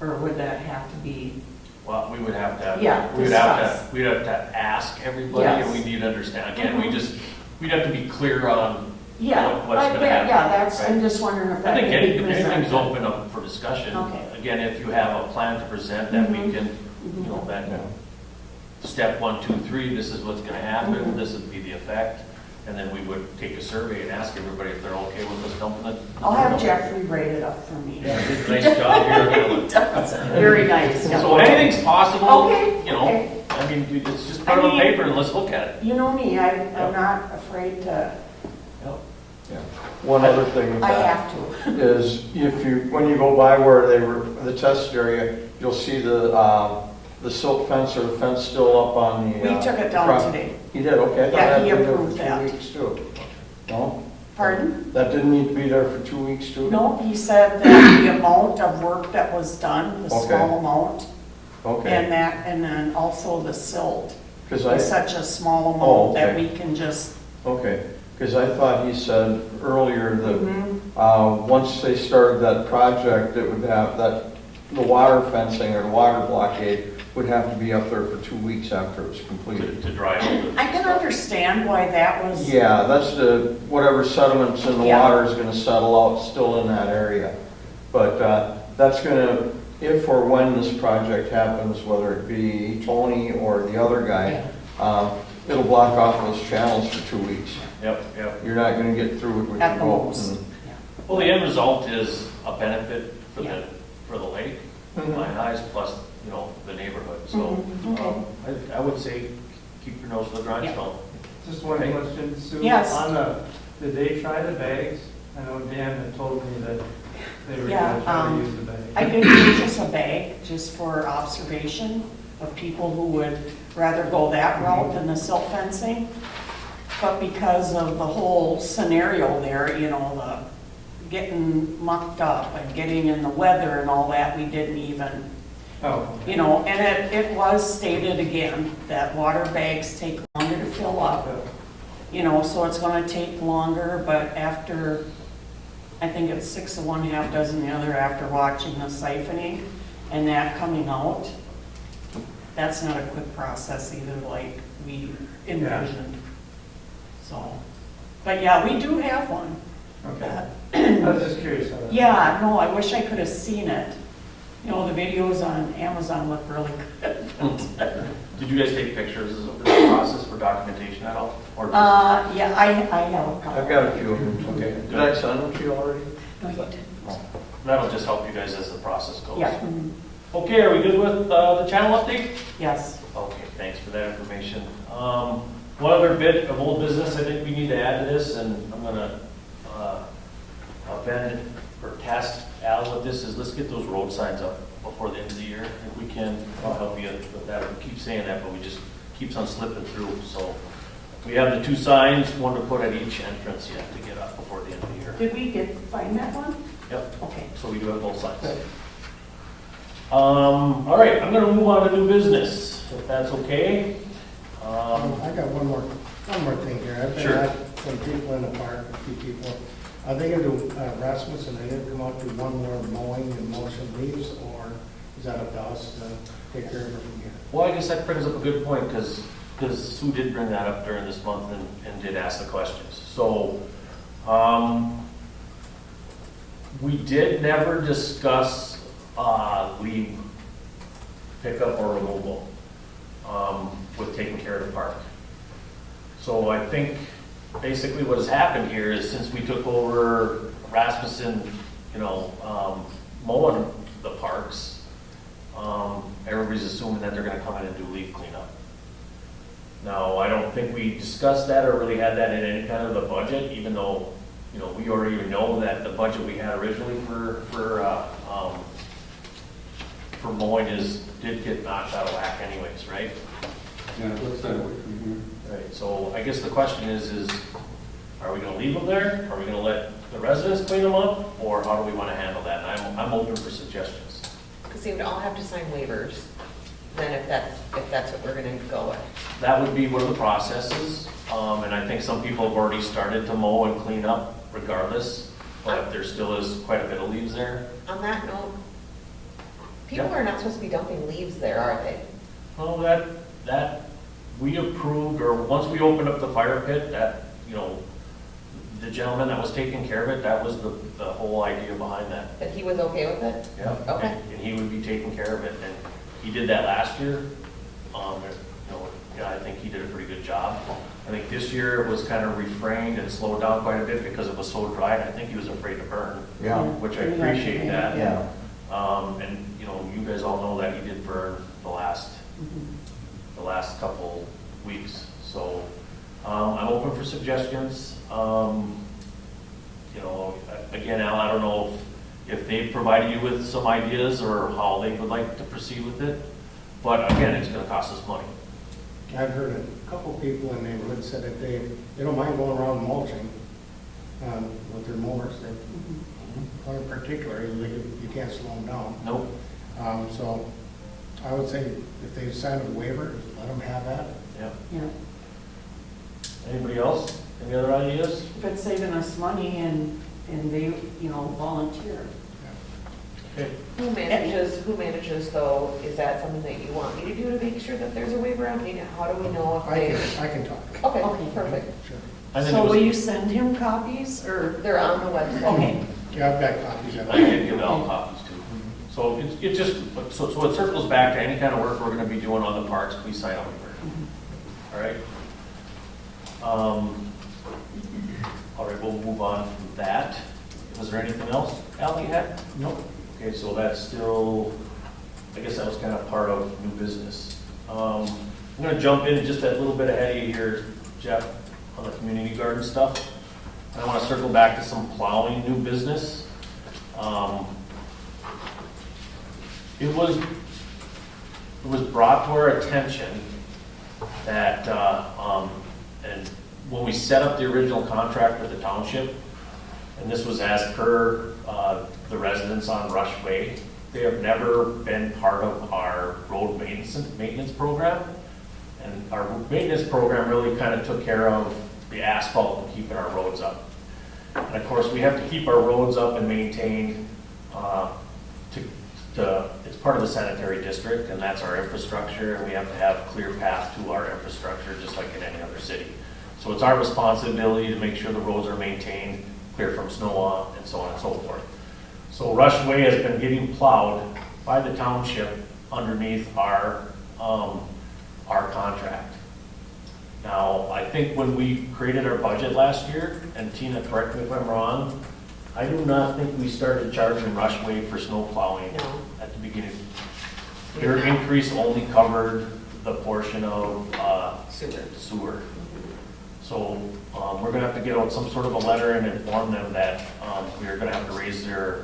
[SPEAKER 5] or would that have to be?
[SPEAKER 1] Well, we would have to,
[SPEAKER 5] Yeah,
[SPEAKER 1] we'd have
[SPEAKER 5] discuss.
[SPEAKER 1] we'd have to ask everybody, and
[SPEAKER 5] Yes.
[SPEAKER 1] we need to understand, again,
[SPEAKER 5] Mhm.
[SPEAKER 1] we'd have to be clear on,
[SPEAKER 5] Yeah,
[SPEAKER 1] What's
[SPEAKER 5] I
[SPEAKER 1] gonna
[SPEAKER 5] bet,
[SPEAKER 1] happen,
[SPEAKER 5] yeah, that's, I'm
[SPEAKER 1] right?
[SPEAKER 5] just wondering if
[SPEAKER 1] I
[SPEAKER 5] that
[SPEAKER 1] think
[SPEAKER 5] could be
[SPEAKER 1] anything's
[SPEAKER 5] presented.
[SPEAKER 1] open up for discussion.
[SPEAKER 5] Okay.
[SPEAKER 1] Again, if you have a plan to present that we
[SPEAKER 5] Mhm.
[SPEAKER 1] can,
[SPEAKER 5] Mhm.
[SPEAKER 1] that
[SPEAKER 8] Yeah.
[SPEAKER 1] step 1, 2, 3, this is what's gonna happen,
[SPEAKER 5] Mhm.
[SPEAKER 1] this would be the effect, and then we would take a survey and ask everybody if they're okay with us dumping it.
[SPEAKER 5] I'll have Jeffrey write it up for me.
[SPEAKER 1] Yeah, did a nice job here.
[SPEAKER 5] Very nice. yeah.
[SPEAKER 1] So anything's possible,
[SPEAKER 5] Okay,
[SPEAKER 1] okay. I mean, it's just put it
[SPEAKER 5] I
[SPEAKER 1] on
[SPEAKER 5] mean-
[SPEAKER 1] paper and let's look at it.
[SPEAKER 5] You know me, I'm not afraid to,
[SPEAKER 8] Yeah. One other thing with
[SPEAKER 5] I
[SPEAKER 8] that
[SPEAKER 5] have to.
[SPEAKER 8] is when you go by where they were, the test area, you'll see the silt fence or the fence still up on the.
[SPEAKER 5] We took it down
[SPEAKER 8] front.
[SPEAKER 5] today.
[SPEAKER 8] He did, okay. I thought
[SPEAKER 5] Yeah,
[SPEAKER 8] that
[SPEAKER 5] he
[SPEAKER 8] had been there
[SPEAKER 5] approved
[SPEAKER 8] for
[SPEAKER 5] that.
[SPEAKER 8] 2 weeks too. No?
[SPEAKER 5] Pardon?
[SPEAKER 8] That didn't need to be there for 2 weeks too?
[SPEAKER 5] No, he said that the amount of work that was done, the
[SPEAKER 8] Okay.
[SPEAKER 5] small amount,
[SPEAKER 8] Okay.
[SPEAKER 5] and then also the silt,
[SPEAKER 8] Because
[SPEAKER 5] is such a small
[SPEAKER 8] Oh,
[SPEAKER 5] amount that
[SPEAKER 8] okay.
[SPEAKER 5] we can just.
[SPEAKER 8] okay, because I thought he said earlier that
[SPEAKER 5] Mhm.
[SPEAKER 8] once they started that project, it would have the water fencing or the water blockade would have to be up there for 2 weeks after it was completed.
[SPEAKER 1] To dry out the.
[SPEAKER 5] I can understand why that was.
[SPEAKER 8] Yeah, that's whatever sediments in the
[SPEAKER 5] Yeah.
[SPEAKER 8] water is gonna settle out still in that area. But that's gonna, if or when this project happens, whether it be Tony or the other guy, it'll block off those channels for 2 weeks.
[SPEAKER 1] Yep, yep.
[SPEAKER 8] You're not gonna get through it with
[SPEAKER 5] At
[SPEAKER 8] your
[SPEAKER 5] the
[SPEAKER 8] boat.
[SPEAKER 5] most.
[SPEAKER 8] And-
[SPEAKER 1] Well, the end result is a benefit for
[SPEAKER 5] Yeah.
[SPEAKER 1] the lake, in
[SPEAKER 8] Mhm.
[SPEAKER 1] my eyes, plus, the neighborhood. So,
[SPEAKER 5] Mhm, okay.
[SPEAKER 1] I would say, keep your nose to the grindstone.
[SPEAKER 9] Just one
[SPEAKER 1] Okay.
[SPEAKER 9] question, Sue.
[SPEAKER 5] Yes.
[SPEAKER 9] Did they try the bags? I know Dan had told me that they were
[SPEAKER 5] Yeah,
[SPEAKER 9] gonna try to use the bag.
[SPEAKER 5] I did purchase a bag just for observation of people who would rather go that route than the silt fencing. But because of the whole scenario there, the getting mucked up and getting in the weather and all that, we didn't even,
[SPEAKER 9] Oh.
[SPEAKER 5] and it was stated again that water bags take longer to fill up. So it's gonna take longer, but after, I think it's 6 of one, half dozen the other after watching the siphoning and that coming out, that's not a quick process either like we envisioned. So, but yeah, we do have one.
[SPEAKER 9] Okay. I was just curious how that.
[SPEAKER 5] Yeah, no, I wish I could have seen it. You know, the videos on Amazon look really good.
[SPEAKER 1] Did you guys take pictures of this process for documentation at all? Or just-
[SPEAKER 5] Yeah, I have a couple.
[SPEAKER 8] I've got a few of them. Okay. Did I send them to you already?
[SPEAKER 5] No, you didn't.
[SPEAKER 1] That'll just help you guys as the process goes.
[SPEAKER 5] Yeah,
[SPEAKER 1] Okay, are we good with the channel update?
[SPEAKER 5] yes.
[SPEAKER 1] Okay, thanks for that information. One other bit of old business I think we need to add to this, and I'm gonna bend or task Al with this, is let's get those road signs up before the end of the year. If we can, I'll help you with that. We keep saying that, but we just keeps on slipping through. So we have the 2 signs, one to put at each entrance yet to get up before the end of the year.
[SPEAKER 5] Did we find that one?
[SPEAKER 1] Yep,
[SPEAKER 5] Okay.
[SPEAKER 1] so we do have both signs. All right, I'm gonna move on to new business, if that's okay.
[SPEAKER 4] I got one more thing here. I've been
[SPEAKER 1] Sure.
[SPEAKER 4] at some people in the park, a few people. Are they gonna do, Rasmus, and they gonna come out to one more mowing and motion leaves, or is that up to us to take care of it from here?
[SPEAKER 1] Well, I guess that brings up a good point, because Sue did bring that up during this month and did ask the questions. So, we did never discuss leave pickup or removal with taking care of the park. So I think basically what has happened here is since we took over Rasmussen, mowing the parks, everybody's assuming that they're gonna come in and do leaf cleanup. Now, I don't think we discussed that or really had that in any kind of the budget, even though, we already know that the budget we had originally for mowing did get knocked out of whack anyways, right?
[SPEAKER 2] Yeah, it looks that way from here.
[SPEAKER 1] Right, so I guess the question is are we gonna leave them there? Are we gonna let the residents clean them up? Or how do we wanna handle that? And I'm open for suggestions.
[SPEAKER 6] Because you would all have to sign waivers, then if that's what we're gonna go with.
[SPEAKER 1] That would be one of the processes, and I think some people have already started to mow and clean up regardless, but there still is quite a bit of leaves there.
[SPEAKER 6] On that note, people
[SPEAKER 1] Yeah.
[SPEAKER 6] are not supposed to be dumping leaves there, are they?
[SPEAKER 1] Well, that we approved, or once we opened up the fire pit, that, the gentleman that was taking care of it, that was the whole idea behind that.
[SPEAKER 6] That he was okay with it?
[SPEAKER 1] Yeah.
[SPEAKER 6] Okay.
[SPEAKER 1] And he would be taking care of it, and he did that last year. I think he did a pretty good job. I think this year it was kind of refrained and slowed down quite a bit because it was so dry, and I think he was afraid to burn.
[SPEAKER 8] Yeah.
[SPEAKER 1] Which I appreciate that.
[SPEAKER 8] Yeah.
[SPEAKER 1] And, you guys all know that he did burn the last couple weeks. So, I'm open for suggestions. Again, Al, I don't know if they provided you with some ideas or how they would like to proceed with it. But again, it's gonna cost us money.
[SPEAKER 4] I've heard a couple people in the neighborhood said that they don't mind going around mulching with their mowers. In particular, you can't slow them down.
[SPEAKER 1] Nope.
[SPEAKER 4] So I would say if they sign a waiver, let them have that.
[SPEAKER 1] Yeah.
[SPEAKER 5] Yeah.
[SPEAKER 1] Anybody else? Any other ideas?
[SPEAKER 5] If it's saving us money and they, volunteer.
[SPEAKER 1] Okay.
[SPEAKER 6] Who manages though, is that something that you want me to do to make sure that there's a waiver? I mean, how do we know if they?
[SPEAKER 4] I can talk.
[SPEAKER 6] Okay,
[SPEAKER 5] Okay.
[SPEAKER 6] perfect.
[SPEAKER 4] Sure.
[SPEAKER 1] I think
[SPEAKER 5] So
[SPEAKER 1] it was-
[SPEAKER 5] will you send him copies or?
[SPEAKER 6] They're on the website.
[SPEAKER 5] Okay,
[SPEAKER 4] Yeah, I've got copies of
[SPEAKER 1] I
[SPEAKER 4] it.
[SPEAKER 1] can give Al copies too. So it just, so it circles back to any kind of work we're gonna be doing on the parks, please sign a waiver. All right? All right, we'll move on from that. Was there anything else, Al, you had?
[SPEAKER 4] Nope.
[SPEAKER 1] Okay, so that's still, I guess that was kind of part of new business. I'm gonna jump in just a little bit ahead of you here, Jeff, on the community garden stuff. I want to circle back to some plowing new business. It was brought to our attention that, and when we set up the original contract with the township, and this was as per the residents on Rush Way, they have never been part of our road maintenance program. And our maintenance program really kind of took care of the asphalt and keeping our roads up. And of course, we have to keep our roads up and maintained. It's part of the sanitary district, and that's our infrastructure, and we have to have clear path to our infrastructure, just like in any other city. So it's our responsibility to make sure the roads are maintained, clear from snow on, and so on and so forth. So Rush Way has been getting plowed by the township underneath our contract. Now, I think when we created our budget last year, and Tina, correct me if I'm wrong, I do not think we started charging Rushway for snow plowing
[SPEAKER 6] No.
[SPEAKER 1] at the beginning.
[SPEAKER 6] We
[SPEAKER 1] Their
[SPEAKER 6] did not.
[SPEAKER 1] increase only covered the portion of
[SPEAKER 6] Sewer.
[SPEAKER 1] sewer. So we're gonna have to get out some sort of a letter and inform them that we are gonna have to raise their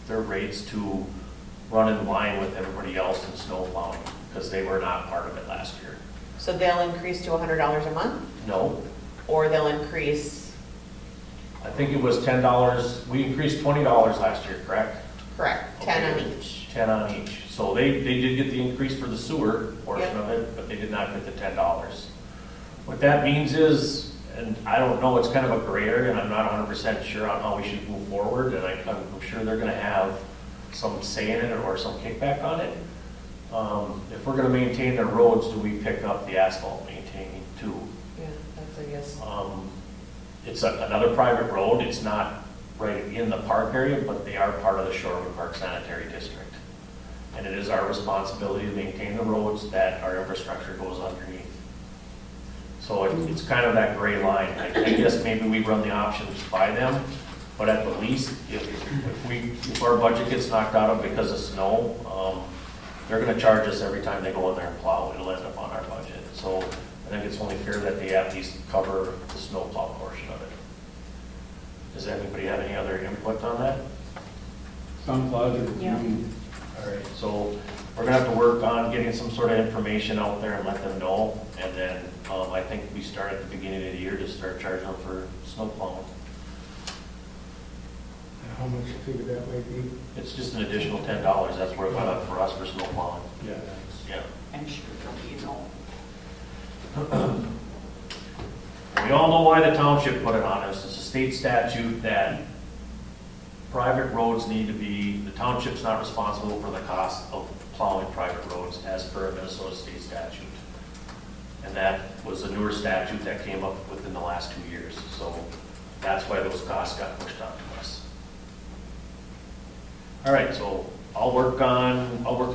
[SPEAKER 1] rates to run in line with everybody else in snow plowing, because they were not part of it last year.
[SPEAKER 6] So they'll increase to $100 a month,
[SPEAKER 1] No,
[SPEAKER 6] or they'll increase,
[SPEAKER 1] I think it was $10, we increased $20 last year, correct?
[SPEAKER 6] correct, 10 on
[SPEAKER 1] Okay.
[SPEAKER 6] each.
[SPEAKER 1] 10 on each. So they did get the increase for the sewer portion
[SPEAKER 6] Yep.
[SPEAKER 1] of it, but they did not get the $10. What that means is, and I don't know, it's kind of a gray area, and I'm not 100% sure on how we should move forward, and I'm sure they're gonna have some say in it or some kickback on it. If we're gonna maintain their roads, do we pick up the asphalt maintaining too?
[SPEAKER 6] Yeah, that's, I guess.
[SPEAKER 1] It's another private road, it's not right in the park area, but they are part of the Shorewood Park Sanitary District. And it is our responsibility to maintain the roads that our infrastructure goes underneath. So it's kind of that gray line. I guess maybe we run the options by them, but at the least, if our budget gets knocked out of because of snow, they're gonna charge us every time they go in there and plow. It'll end up on our budget. So I think it's only fair that they at least cover the snow plow portion of it. Does anybody have any other input on that?
[SPEAKER 2] Sounds logical.
[SPEAKER 5] Yeah.
[SPEAKER 1] All right, so we're gonna have to work on getting some sort of information out there and let them know. And then I think we start at the beginning of the year to start charging them for snow plowing.
[SPEAKER 4] How much a fee that might be?
[SPEAKER 1] It's just an additional $10. That's what it went up for us for snow plowing.
[SPEAKER 2] Yeah.
[SPEAKER 1] Yeah.
[SPEAKER 5] I'm sure you know.
[SPEAKER 1] We all know why the township put it on us. It's a state statute that private roads need to be, the township's not responsible for the cost of plowing private roads as per a Minnesota state statute. And that was a newer statute that came up within the last 2 years. So that's why those costs got pushed onto us. All right, so I'll work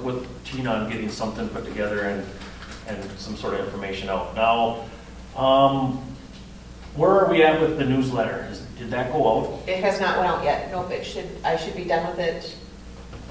[SPEAKER 1] with Tina on getting something put together and some sort of information out. Now, where are we at with the newsletter? Did that go out?
[SPEAKER 6] It has not went out yet. Nope, I should be done with it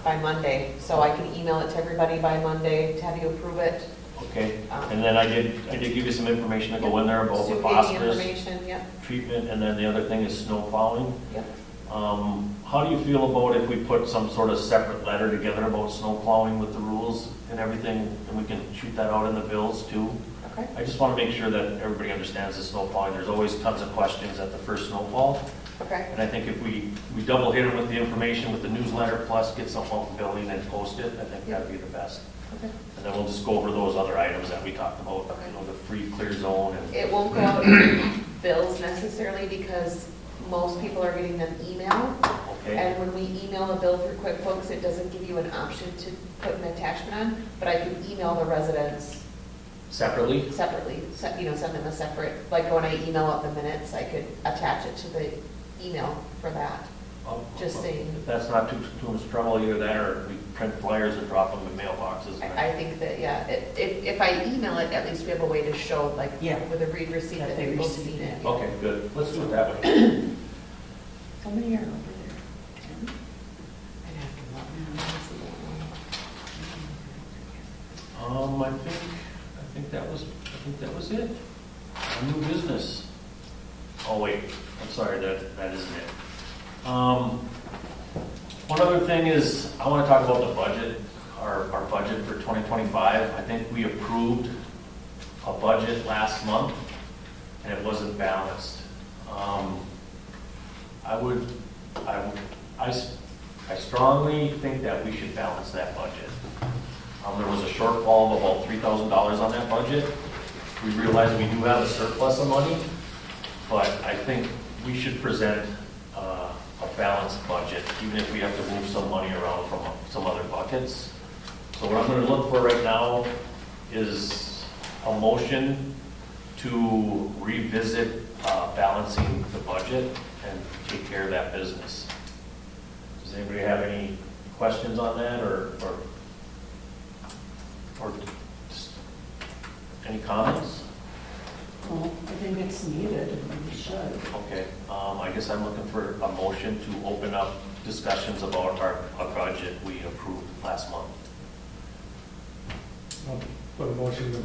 [SPEAKER 6] by Monday. So I can email it to everybody by Monday to have you approve it.
[SPEAKER 1] Okay, and then I did give you some information to go in there about the
[SPEAKER 6] Sue gave me
[SPEAKER 1] phosphorus
[SPEAKER 6] information, yep,
[SPEAKER 1] treatment, and then the other thing is snow plowing.
[SPEAKER 6] yep.
[SPEAKER 1] How do you feel about if we put some sort of separate letter together about snow plowing with the rules and everything, and we can shoot that out in the bills too?
[SPEAKER 6] Okay.
[SPEAKER 1] I just want to make sure that everybody understands the snow plowing. There's always tons of questions at the first snowfall.
[SPEAKER 6] Okay.
[SPEAKER 1] And I think if we double hit them with the information with the newsletter plus get some out in the building and post it, I think that'd be the best.
[SPEAKER 6] Okay.
[SPEAKER 1] And then we'll just go over those other items that we talked about,
[SPEAKER 6] Okay.
[SPEAKER 1] you know, the free clear zone and.
[SPEAKER 6] It won't go out in bills necessarily because most people are getting them email.
[SPEAKER 1] Okay,
[SPEAKER 6] And when we email a bill through QuickBooks, it doesn't give you an option to put an attachment on, but I can email the residents
[SPEAKER 1] separately?
[SPEAKER 6] separately, send them a separate, like when I email out the minutes, I could attach it to the email for that. Just saying.
[SPEAKER 1] If that's not too much trouble, either that or we print flyers and drop them in mailboxes.
[SPEAKER 6] I think that, yeah, if I email it, at least we have a way to show, like,
[SPEAKER 5] Yeah.
[SPEAKER 6] with a read receipt
[SPEAKER 5] That
[SPEAKER 6] that
[SPEAKER 5] they
[SPEAKER 6] people
[SPEAKER 5] received
[SPEAKER 6] seen
[SPEAKER 5] it.
[SPEAKER 6] it.
[SPEAKER 1] Okay, good. Let's do it that way.
[SPEAKER 5] How many are over there? 10?
[SPEAKER 6] I'd have to look now, let me see
[SPEAKER 1] I think that was it. New business. Oh, wait, I'm sorry, that isn't it. One other thing is, I want to talk about the budget, our budget for 2025. I think we approved a budget last month, and it wasn't balanced. I strongly think that we should balance that budget. There was a shortfall of about $3,000 on that budget. We realize we do have a surplus of money, but I think we should present a balanced budget, even if we have to move some money around from some other buckets. So what I'm going to look for right now is a motion to revisit balancing the budget and take care of that business. Does anybody have any questions on that, or just any comments?
[SPEAKER 5] Well, I think it's needed, and we should.
[SPEAKER 1] Okay, I guess I'm looking for a motion to open up discussions about our budget we approved last month.
[SPEAKER 4] I'll put a motion to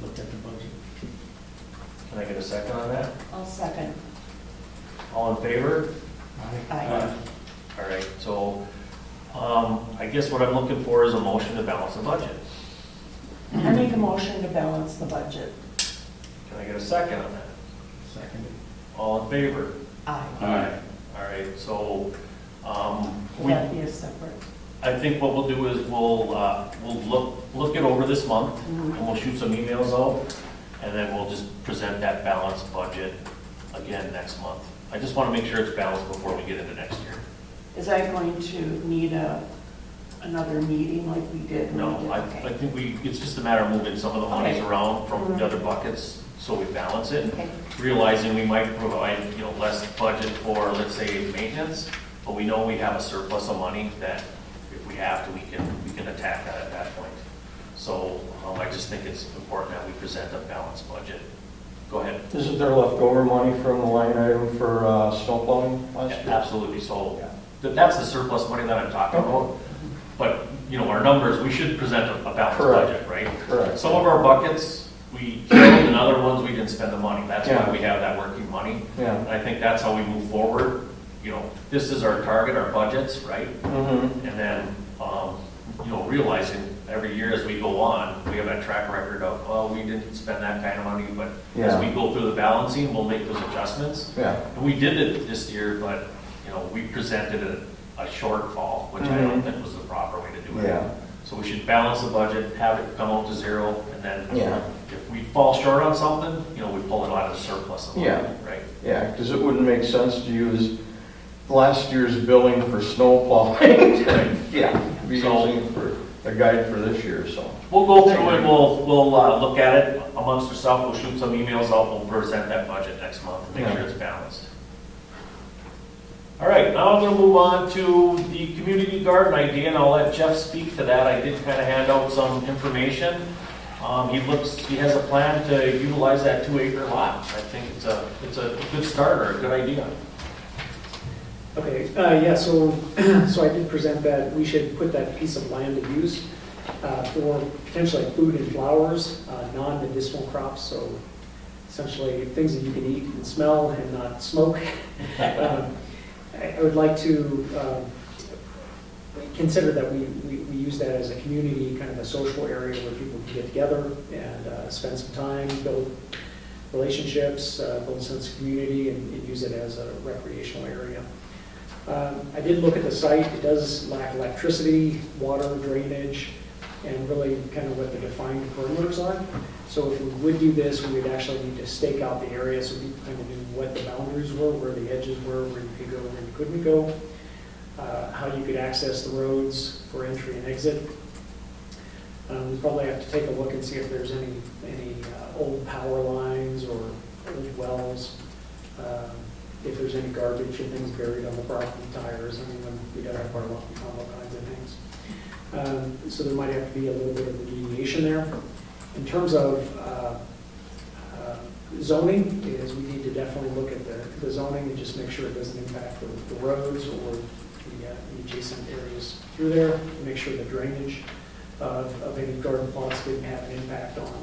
[SPEAKER 4] look at the budget.
[SPEAKER 1] Can I get a second on that?
[SPEAKER 5] I'll second.
[SPEAKER 1] All in favor?
[SPEAKER 5] Aye.
[SPEAKER 1] All right, so, I guess what I'm looking for is a motion to balance the budget.
[SPEAKER 5] I make a motion to balance the budget.
[SPEAKER 1] Can I get a second on that?
[SPEAKER 4] Second.
[SPEAKER 1] All in favor?
[SPEAKER 5] Aye.
[SPEAKER 1] All right, so,
[SPEAKER 5] Will that be a separate?
[SPEAKER 1] I think what we'll do is we'll look it over this month, and we'll shoot some emails out, and then we'll just present that balanced budget again next month. I just want to make sure it's balanced before we get into next year.
[SPEAKER 5] Is that going to need another meeting like we did? when we
[SPEAKER 1] No, I
[SPEAKER 5] did- okay.
[SPEAKER 1] think it's just a matter of moving some of the monies
[SPEAKER 5] Okay.
[SPEAKER 1] around from the other buckets, so we balance it.
[SPEAKER 5] Okay.
[SPEAKER 1] Realizing we might provide, less budget for, let's say, maintenance, but we know we have a surplus of money that if we have to, we can attack that at that point. So, I just think it's important that we present a balanced budget. Go ahead.
[SPEAKER 8] Isn't there leftover money from the line item for snow plowing last year?
[SPEAKER 1] Absolutely, so that's the surplus money that I'm talking about. But, our numbers, we should present a balanced
[SPEAKER 8] Correct.
[SPEAKER 1] budget, right?
[SPEAKER 8] Correct.
[SPEAKER 1] Some of our buckets, we killed, and other ones, we didn't spend the money. That's why
[SPEAKER 8] Yeah.
[SPEAKER 1] we have that working money.
[SPEAKER 8] Yeah.
[SPEAKER 1] And I think that's how we move forward. This is our target, our budgets, right?
[SPEAKER 8] Mm-hmm.
[SPEAKER 1] And then, realizing every year as we go on, we have that track record of, well, we didn't spend that kind of money, but as
[SPEAKER 8] Yeah.
[SPEAKER 1] we go through the balancing, we'll make those adjustments.
[SPEAKER 8] Yeah.
[SPEAKER 1] And we did it this year, but, we presented a shortfall, which I don't think was the proper way to do it.
[SPEAKER 8] Yeah.
[SPEAKER 1] So we should balance the budget, have it come out to zero, and then
[SPEAKER 8] Yeah.
[SPEAKER 1] if we fall short on something, we pull it out of the surplus of money,
[SPEAKER 8] Yeah.
[SPEAKER 1] right?
[SPEAKER 8] Yeah, because it wouldn't make sense to use last year's billing for snow plowing. Yeah, be
[SPEAKER 1] So-
[SPEAKER 8] using it for a guide for this year, so.
[SPEAKER 1] We'll go through it, we'll look at it amongst ourselves, we'll shoot some emails out, we'll present that budget next month, and make
[SPEAKER 8] Yeah.
[SPEAKER 1] sure it's balanced. All right, now I'm gonna move on to the community garden idea, and I'll let Jeff speak to that. I did kind of hand out some information. He has a plan to utilize that 2-acre lot. I think it's a good start or a good idea.
[SPEAKER 10] Okay, yeah, so I did present that we should put that piece of land to use for potentially food and flowers, non-medicinal crops, so essentially things that you can eat and smell and not smoke. I would like to consider that we use that as a community, kind of a social area where people can get together and spend some time, build relationships, build a sense of community, and use it as a recreational area. I did look at the site. It does lack electricity, water, drainage, and really kind of what the defined perimeters are. So if we would do this, we would actually need to stake out the area so people kind of knew what the boundaries were, where the edges were, where you could go, where you couldn't go, how you could access the roads for entry and exit. We probably have to take a look and see if there's any old power lines or old wells. If there's any garbage and things buried on the property, tires, we gotta have our luck on all kinds of things. So there might have to be a little bit of remediation there. In terms of zoning, is we need to definitely look at the zoning and just make sure it doesn't impact the roads or the adjacent areas through there. Make sure the drainage of any garden plots didn't have an impact on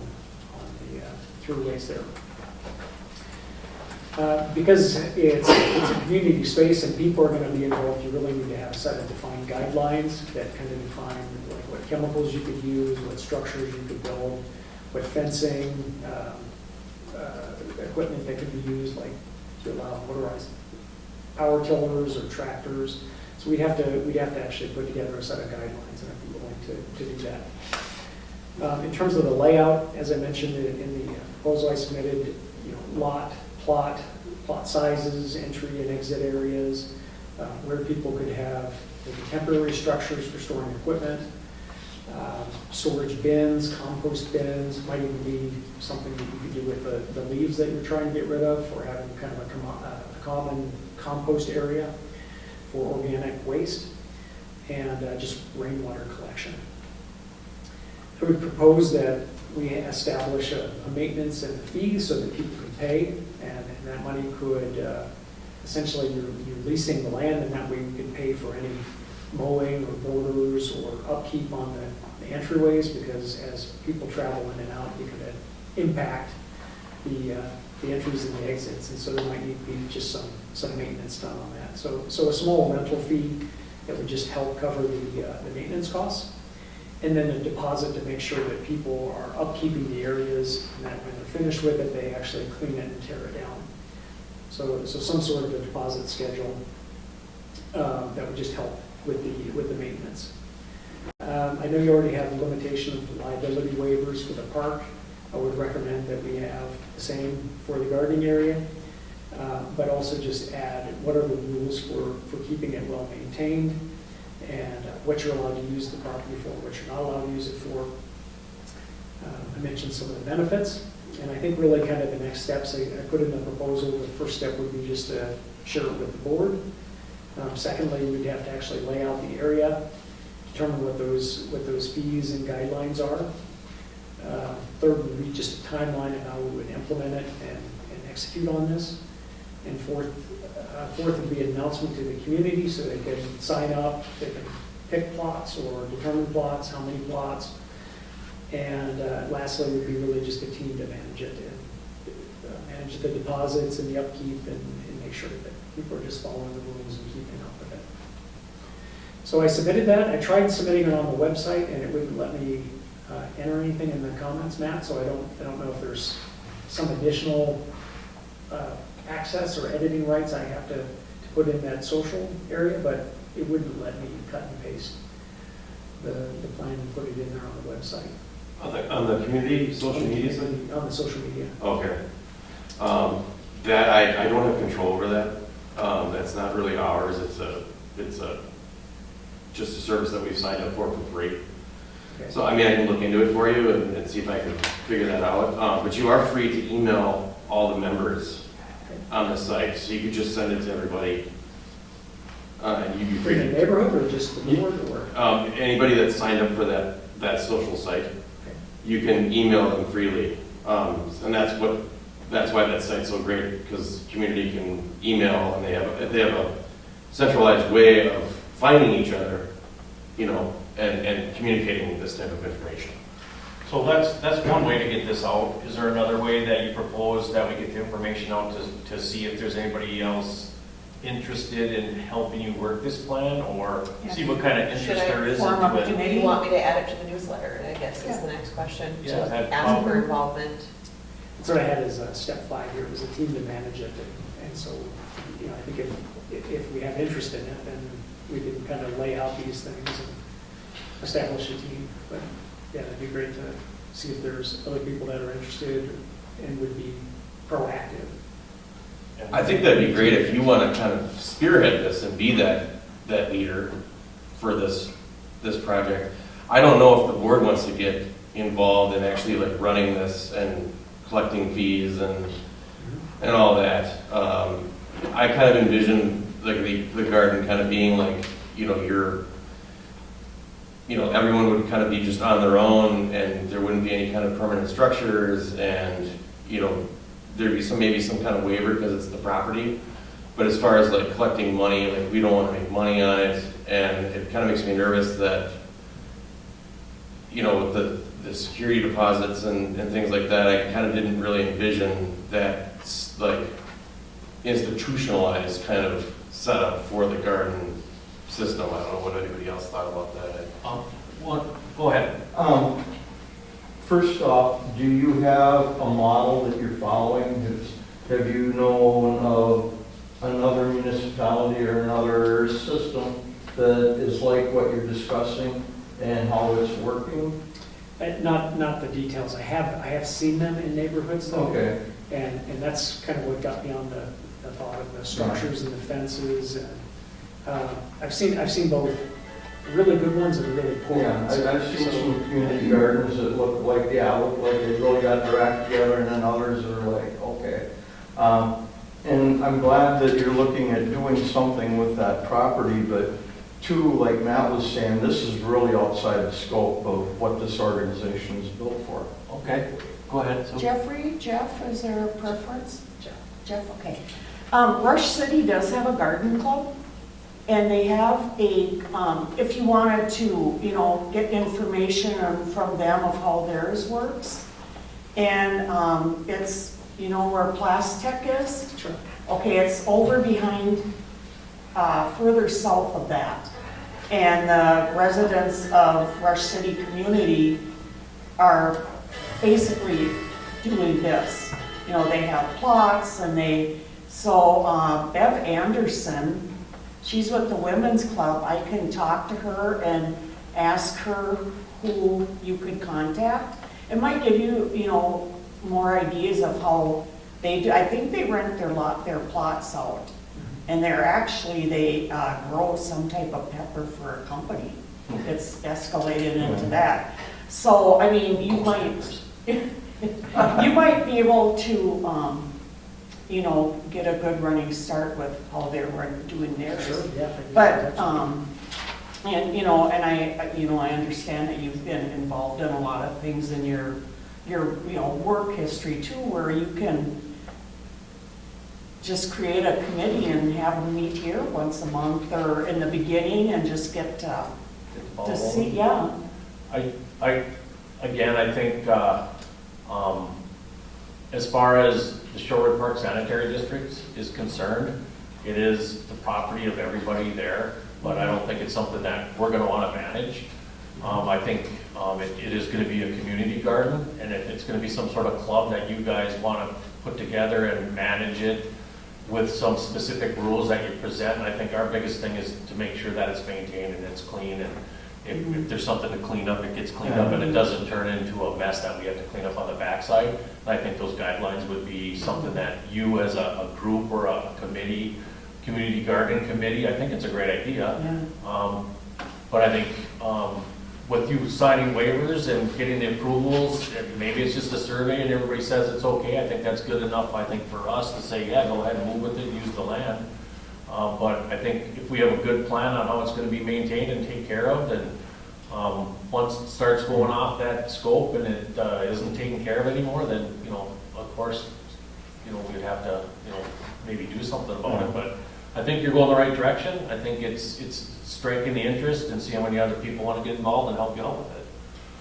[SPEAKER 10] the throughways there. Because it's a community space and people are going to be involved, you really need to have a set of defined guidelines that kind of define like what chemicals you could use, what structures you could build, what fencing, equipment that could be used, like to allow motorized power tillers or tractors. So we'd have to actually put together a set of guidelines, and I'd be willing to do that. In terms of the layout, as I mentioned in the proposal I submitted, plot sizes, entry and exit areas, where people could have maybe temporary structures for storing equipment, storage bins, compost bins, might even be something that you could do with the leaves that you're trying to get rid of, or having kind of a common compost area for organic waste. and just rainwater collection. I would propose that we establish a maintenance and a fee so that people can pay, and that money could, essentially, you're leasing the land, and that way you can pay for any mowing or borders or upkeep on the entryways, because as people travel in and out, you could impact the entries and the exits, and so there might need to be just some maintenance done on that. So a small rental fee that would just help cover the maintenance costs, and then a deposit to make sure that people are upkeeping the areas, and that when they're finished with it, they actually clean it and tear it down. So some sort of a deposit schedule that would just help with the maintenance. I know you already have the limitation of liability waivers for the park. I would recommend that we have the same for the gardening area, but also just add what are the rules for keeping it well maintained, and what you're allowed to use the property for, what you're not allowed to use it for. I mentioned some of the benefits, and I think really kind of the next steps I put in the proposal, the first step would be just to share it with the board. Secondly, we'd have to actually lay out the area, determine what those fees and guidelines are. Third would be just a timeline of how we would implement it and execute on this. And fourth would be an announcement to the community so they can sign up, they can pick plots or determine plots, how many plots. And lastly would be really just a team to manage it and manage the deposits and the upkeep and make sure that people are just following the rules and keeping up with it. So I submitted that. I tried submitting it on the website and it wouldn't let me enter anything in the comments, Matt, so I don't know if there's some additional access or editing rights I have to put in that social area, but it wouldn't let me cut and paste the plan and put it in there on the website.
[SPEAKER 7] On the community social media side?
[SPEAKER 10] On the social media.
[SPEAKER 7] Okay. That I don't have control over that. That's not really ours. It's just a service that we've signed up for free.
[SPEAKER 10] Okay.
[SPEAKER 7] So I mean, I can look into it for you and see if I can figure that out. But you are free to email all the members on the site, so you could just send it to everybody. And you'd be free
[SPEAKER 10] In the
[SPEAKER 7] to
[SPEAKER 10] neighborhood or just the board or?
[SPEAKER 7] anybody that's signed up for that social site. You can email them freely, and that's why that site's so great, because community can email, and they have a centralized way of finding each other, and communicating this type of information.
[SPEAKER 1] So that's one way to get this out. Is there another way that you propose that we get the information out to see if there's anybody else interested in helping you work this plan, or see what kind of interest there is
[SPEAKER 5] Form a
[SPEAKER 1] into it?
[SPEAKER 5] committee?
[SPEAKER 6] Do you want me to add it to the newsletter, I guess is the next question, to
[SPEAKER 1] Yeah, that
[SPEAKER 6] ask for involvement?
[SPEAKER 10] That's what I had as step 5 here, was a team to manage it. And so, I think if we have interest in it, then we can kind of lay out these things and establish a team. But yeah, it'd be great to see if there's other people that are interested and would be proactive.
[SPEAKER 7] I think that'd be great if you want to kind of spearhead this and be that leader for this project. I don't know if the board wants to get involved in actually like running this and collecting fees and all that. I kind of envision like the garden kind of being like, everyone would kind of be just on their own, and there wouldn't be any kind of permanent structures, and there'd be maybe some kind of waiver because it's the property. But as far as like collecting money, like we don't want to make money on it, and it kind of makes me nervous that with the security deposits and things like that, I kind of didn't really envision that like institutionalized kind of setup for the garden system. I don't know what anybody else thought about that.
[SPEAKER 1] Go ahead.
[SPEAKER 8] First off, do you have a model that you're following? Have you known of another municipality or another system that is like what you're discussing and how it's working?
[SPEAKER 10] Not the details. I have seen them in neighborhoods though.
[SPEAKER 8] Okay.
[SPEAKER 10] And that's kind of what got me on the thought of the structures and the fences. And I've seen both really good ones and really poor ones.
[SPEAKER 8] Yeah, I've seen some community gardens that look like they really got their act together, and then others are like, okay. And I'm glad that you're looking at doing something with that property, but too, like Matt was saying, this is really outside the scope of what this organization is built for.
[SPEAKER 1] Okay, go ahead. So-
[SPEAKER 5] Jeff, is there a preference? Jeff, okay. Rush City does have a garden club, and they have a, if you wanted to, you know, get information from them of how theirs works. And it's, you know, where Plastech is?
[SPEAKER 10] Sure.
[SPEAKER 5] Okay, it's over behind, further south of that. And the residents of Rush City community are basically doing this. You know, they have plots and Bev Anderson, she's with the women's club. I can talk to her and ask her who you could contact. It might give you, you know, more ideas of how they do. I think they rent their plots out. And they grow some type of pepper for a company. It's escalated into that. So, I mean, you might be able to, you know, get a good running start with how they're doing theirs.
[SPEAKER 10] Sure, yeah.
[SPEAKER 5] But, and, you know, and I understand that you've been involved in a lot of things in your, you know, work history too, where you can just create a committee and have them meet here once a month or in the beginning and just get to see, yeah.
[SPEAKER 1] I think, as far as the Shorewood Park Sanitary District is concerned, it is the property of everybody there, but I don't think it's something that we're gonna wanna manage. I think it is gonna be a community garden, and it's gonna be some sort of club that you guys wanna put together and manage it with some specific rules that you present. And I think our biggest thing is to make sure that it's maintained and it's clean, and if there's something to clean up, it gets cleaned up, and it doesn't turn into a mess that we have to clean up on the backside. And I think those guidelines would be something that you as a group or a committee, community garden committee, I think it's a great idea.
[SPEAKER 5] Yeah.
[SPEAKER 1] But I think with you signing waivers and getting the approvals, and maybe it's just a survey and everybody says it's okay, I think that's good enough, I think, for us to say, yeah, go ahead and move with it, use the land. But I think if we have a good plan on how it's gonna be maintained and taken care of, then once it starts going off that scope and it isn't taken care of anymore, then, you know, of course, you know, we'd have to, you know, maybe do something about it. But I think you're going the right direction. I think it's striking the interest and see how many other people want to get involved and help you out with it.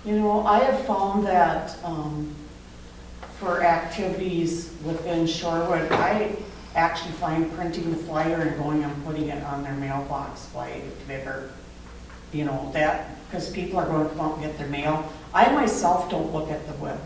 [SPEAKER 5] You know, I have found that for activities within Shorewood, I actually find printing the flyer and going and putting it on their mailbox way bigger. You know, that, because people are going to come out and get their mail. I myself don't look at the web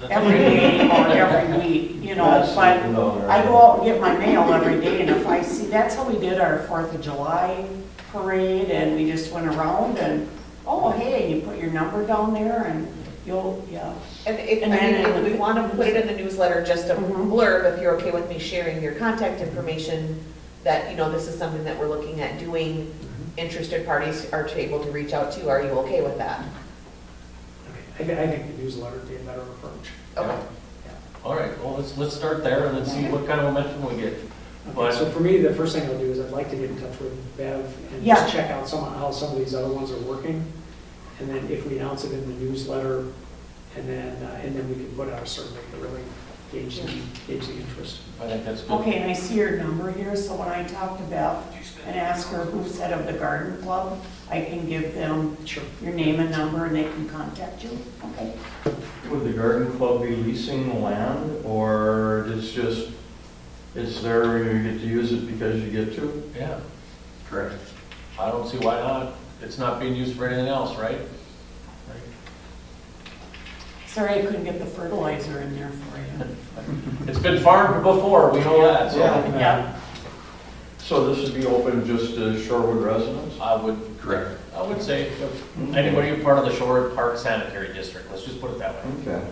[SPEAKER 5] every day or every week, you know, but I go out and get my mail every day, and if I see, that's how we did our 4th of July parade, and we just went around and, oh, hey, you put your number down there and you'll, yeah.
[SPEAKER 6] And if we want to put it in the newsletter, just a blurb, if you're okay with me sharing your contact information, that, you know, this is something that we're looking at doing, interested parties are able to reach out to, are you okay with that?
[SPEAKER 10] I think the newsletter would be a better approach.
[SPEAKER 6] Okay.
[SPEAKER 1] All right, well, let's start there and then see what kind of momentum we get.
[SPEAKER 10] Okay, so for me, the first thing I'll do is I'd like to get in touch with Bev and
[SPEAKER 5] Yeah.
[SPEAKER 10] just check out how some of these other ones are working. And then if we announce it in the newsletter, and then we can put out a survey to really gauge the interest.
[SPEAKER 1] I think that's good.
[SPEAKER 5] Okay, and I see your number here, so when I talk to Beth and ask her who's head of the garden club, I can give them your name and number and they can contact you, okay?
[SPEAKER 8] Would the garden club be leasing the land, or it's there and you get to use it because you get to?
[SPEAKER 1] Yeah. Correct. I don't see why not. It's not being used for anything else, right?
[SPEAKER 5] Sorry I couldn't get the fertilizer in there for you.
[SPEAKER 1] It's been farmed before, we know that, so.
[SPEAKER 5] Yeah.
[SPEAKER 8] So this would be open just to Shorewood residents?
[SPEAKER 1] I would say anybody part of the Shorewood Park Sanitary District, let's just put it that way.
[SPEAKER 8] Okay.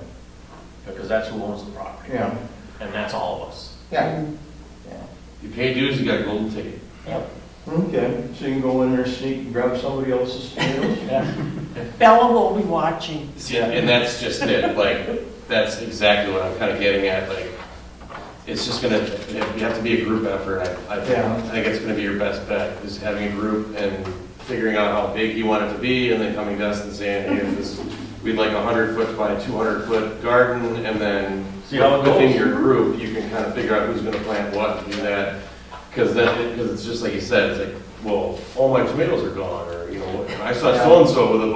[SPEAKER 1] Because that's who owns the property.
[SPEAKER 8] Yeah.
[SPEAKER 1] And that's all of us.
[SPEAKER 8] Yeah.
[SPEAKER 7] You pay dues, you got a golden ticket.
[SPEAKER 1] Yep.
[SPEAKER 8] Okay, so you can go in there, sneak and grab somebody else's tomatoes?
[SPEAKER 1] Yeah.
[SPEAKER 5] Bella will be watching.
[SPEAKER 7] See, and that's just it, like, that's exactly what I'm kind of getting at, like, it's just gonna, you have to be a group effort. I think it's gonna be your best bet, is having a group and figuring out how big you want it to be, and then coming to us and saying, hey, we'd like 100-foot by 200-foot garden, and then
[SPEAKER 1] See how it
[SPEAKER 7] within
[SPEAKER 1] goes.
[SPEAKER 7] your group, you can kind of figure out who's gonna plant what and do that. Because it's just like you said, it's like, well, all my tomatoes are gone, or, you know, I saw so-and-so with a,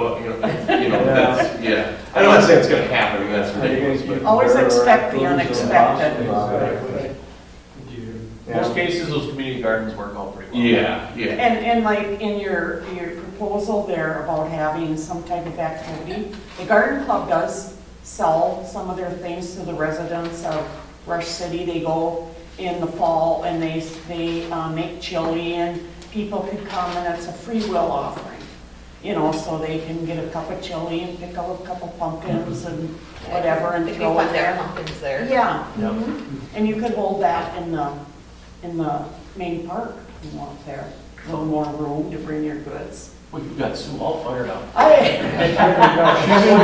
[SPEAKER 7] that's, yeah. I'm not saying it's gonna happen, I mean, that's ridiculous, but.
[SPEAKER 5] Always expect the unexpected.
[SPEAKER 2] Right.
[SPEAKER 1] Most cases, those community gardens work out pretty well.
[SPEAKER 7] Yeah, yeah.
[SPEAKER 5] And like in your proposal there about having some type of activity, the garden club does sell some of their things to the residents of Rush City. They go in the fall and they make chili, and people can come, and it's a free will offering. You know, so they can get a cup of chili and pick up a couple pumpkins and whatever and
[SPEAKER 6] It'd be
[SPEAKER 5] throw
[SPEAKER 6] fun
[SPEAKER 5] it
[SPEAKER 6] to have
[SPEAKER 5] there.
[SPEAKER 6] pumpkins there.
[SPEAKER 5] Yeah.
[SPEAKER 1] Yep.
[SPEAKER 5] And you could hold that in the main park, if you want there. A little more room to bring your goods.
[SPEAKER 1] Well, you've got Sue all fired up.
[SPEAKER 5] No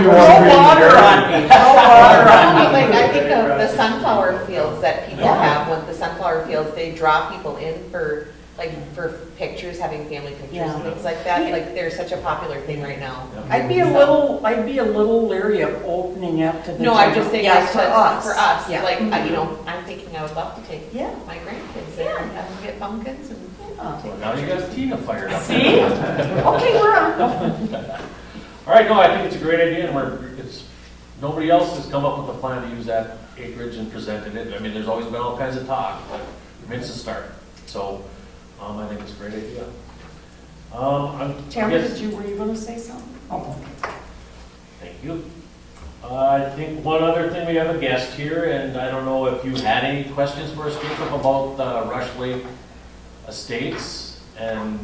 [SPEAKER 5] water on me, no water on me.
[SPEAKER 6] Like, I think of the sunflower fields that people
[SPEAKER 5] Yeah.
[SPEAKER 6] have, with the sunflower fields, they draw people in for, like, for pictures, having family pictures
[SPEAKER 5] Yeah.
[SPEAKER 6] and things like that.
[SPEAKER 5] Yeah.
[SPEAKER 6] Like, they're such a popular thing right now.
[SPEAKER 5] I'd be a little leery of opening up to the.
[SPEAKER 6] No, I'm just saying,
[SPEAKER 5] Yeah,
[SPEAKER 6] like,
[SPEAKER 5] for us.
[SPEAKER 6] for us,
[SPEAKER 5] Yeah.
[SPEAKER 6] like, you know, I'm thinking I would love to take
[SPEAKER 5] Yeah.
[SPEAKER 6] my grandkids there and have them get pumpkins and.
[SPEAKER 5] Yeah.
[SPEAKER 1] Well, now you got Tina fired up.
[SPEAKER 5] See? Okay, we're on.
[SPEAKER 1] All right, no, I think it's a great idea, and nobody else has come up with a plan to use that acreage and presented it. I mean, there's always been all kinds of talk, but it's a start. So, I think it's a great idea. I
[SPEAKER 5] Tamara,
[SPEAKER 1] guess-
[SPEAKER 5] were you gonna say something? Oh, okay.
[SPEAKER 1] Thank you. I think one other thing, we have a guest here, and I don't know if you had any questions for us, Jacob, about Rush Lake Estates, and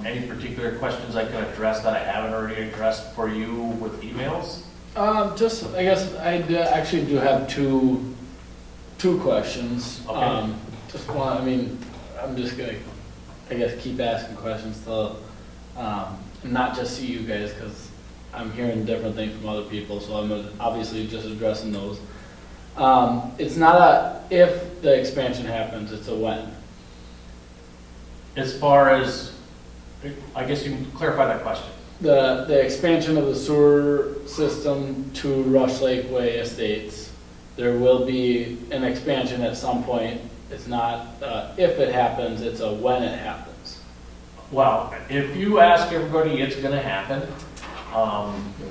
[SPEAKER 1] any particular questions I can address that I haven't already addressed for you with emails?
[SPEAKER 11] I guess actually do have two questions.
[SPEAKER 1] Okay.
[SPEAKER 11] Just one, I mean, I'm just gonna, I guess, keep asking questions till, not just see you guys, because I'm hearing different things from other people, so I'm obviously just addressing those. It's not a if the expansion happens, it's a when.
[SPEAKER 1] As far as, I guess you can clarify that question.
[SPEAKER 11] The expansion of the sewer system to Rush Lake Way Estates, there will be an expansion at some point. It's not if it happens, it's a when it happens.
[SPEAKER 1] Well, if you ask everybody, it's gonna happen,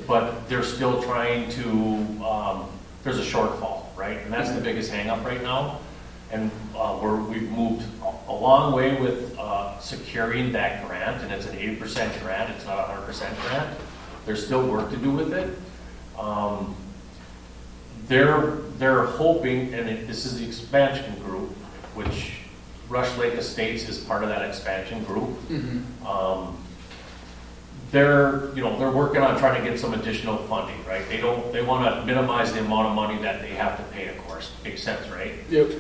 [SPEAKER 1] but they're still trying to, there's a shortfall, right? And that's the biggest hangup right now. And we've moved a long way with securing that grant, and it's an 80% grant, it's not a 100% grant. There's still work to do with it. They're hoping, and this is the expansion group, which Rush Lake Estates is part of that expansion group. They're working on trying to get some additional funding, right? They want to minimize the amount of money that they have to pay, of course. Makes sense, right?
[SPEAKER 11] Yep.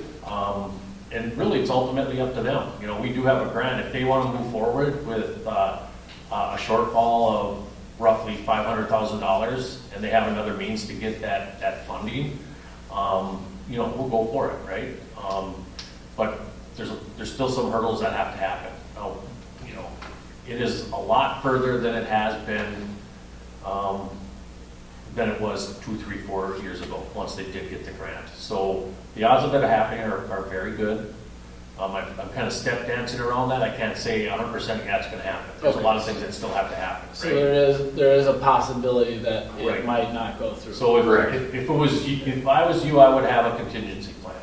[SPEAKER 1] And really, it's ultimately up to them. You know, we do have a grant. If they want to move forward with a shortfall of roughly $500,000, and they have another means to get that funding, we'll go for it, right? But there's still some hurdles that have to happen. Now, it is a lot further than it has been, than it was 2, 3, 4 years ago, once they did get the grant. So the odds of it happening are very good. I'm kind of step dancing around that. I can't say 100% yeah, it's going to happen. There's a lot of things that still have to happen.
[SPEAKER 11] So
[SPEAKER 1] Right?
[SPEAKER 11] there is a possibility that it
[SPEAKER 1] Right.
[SPEAKER 11] might not go through.
[SPEAKER 1] So if I was you, I would have a contingency plan,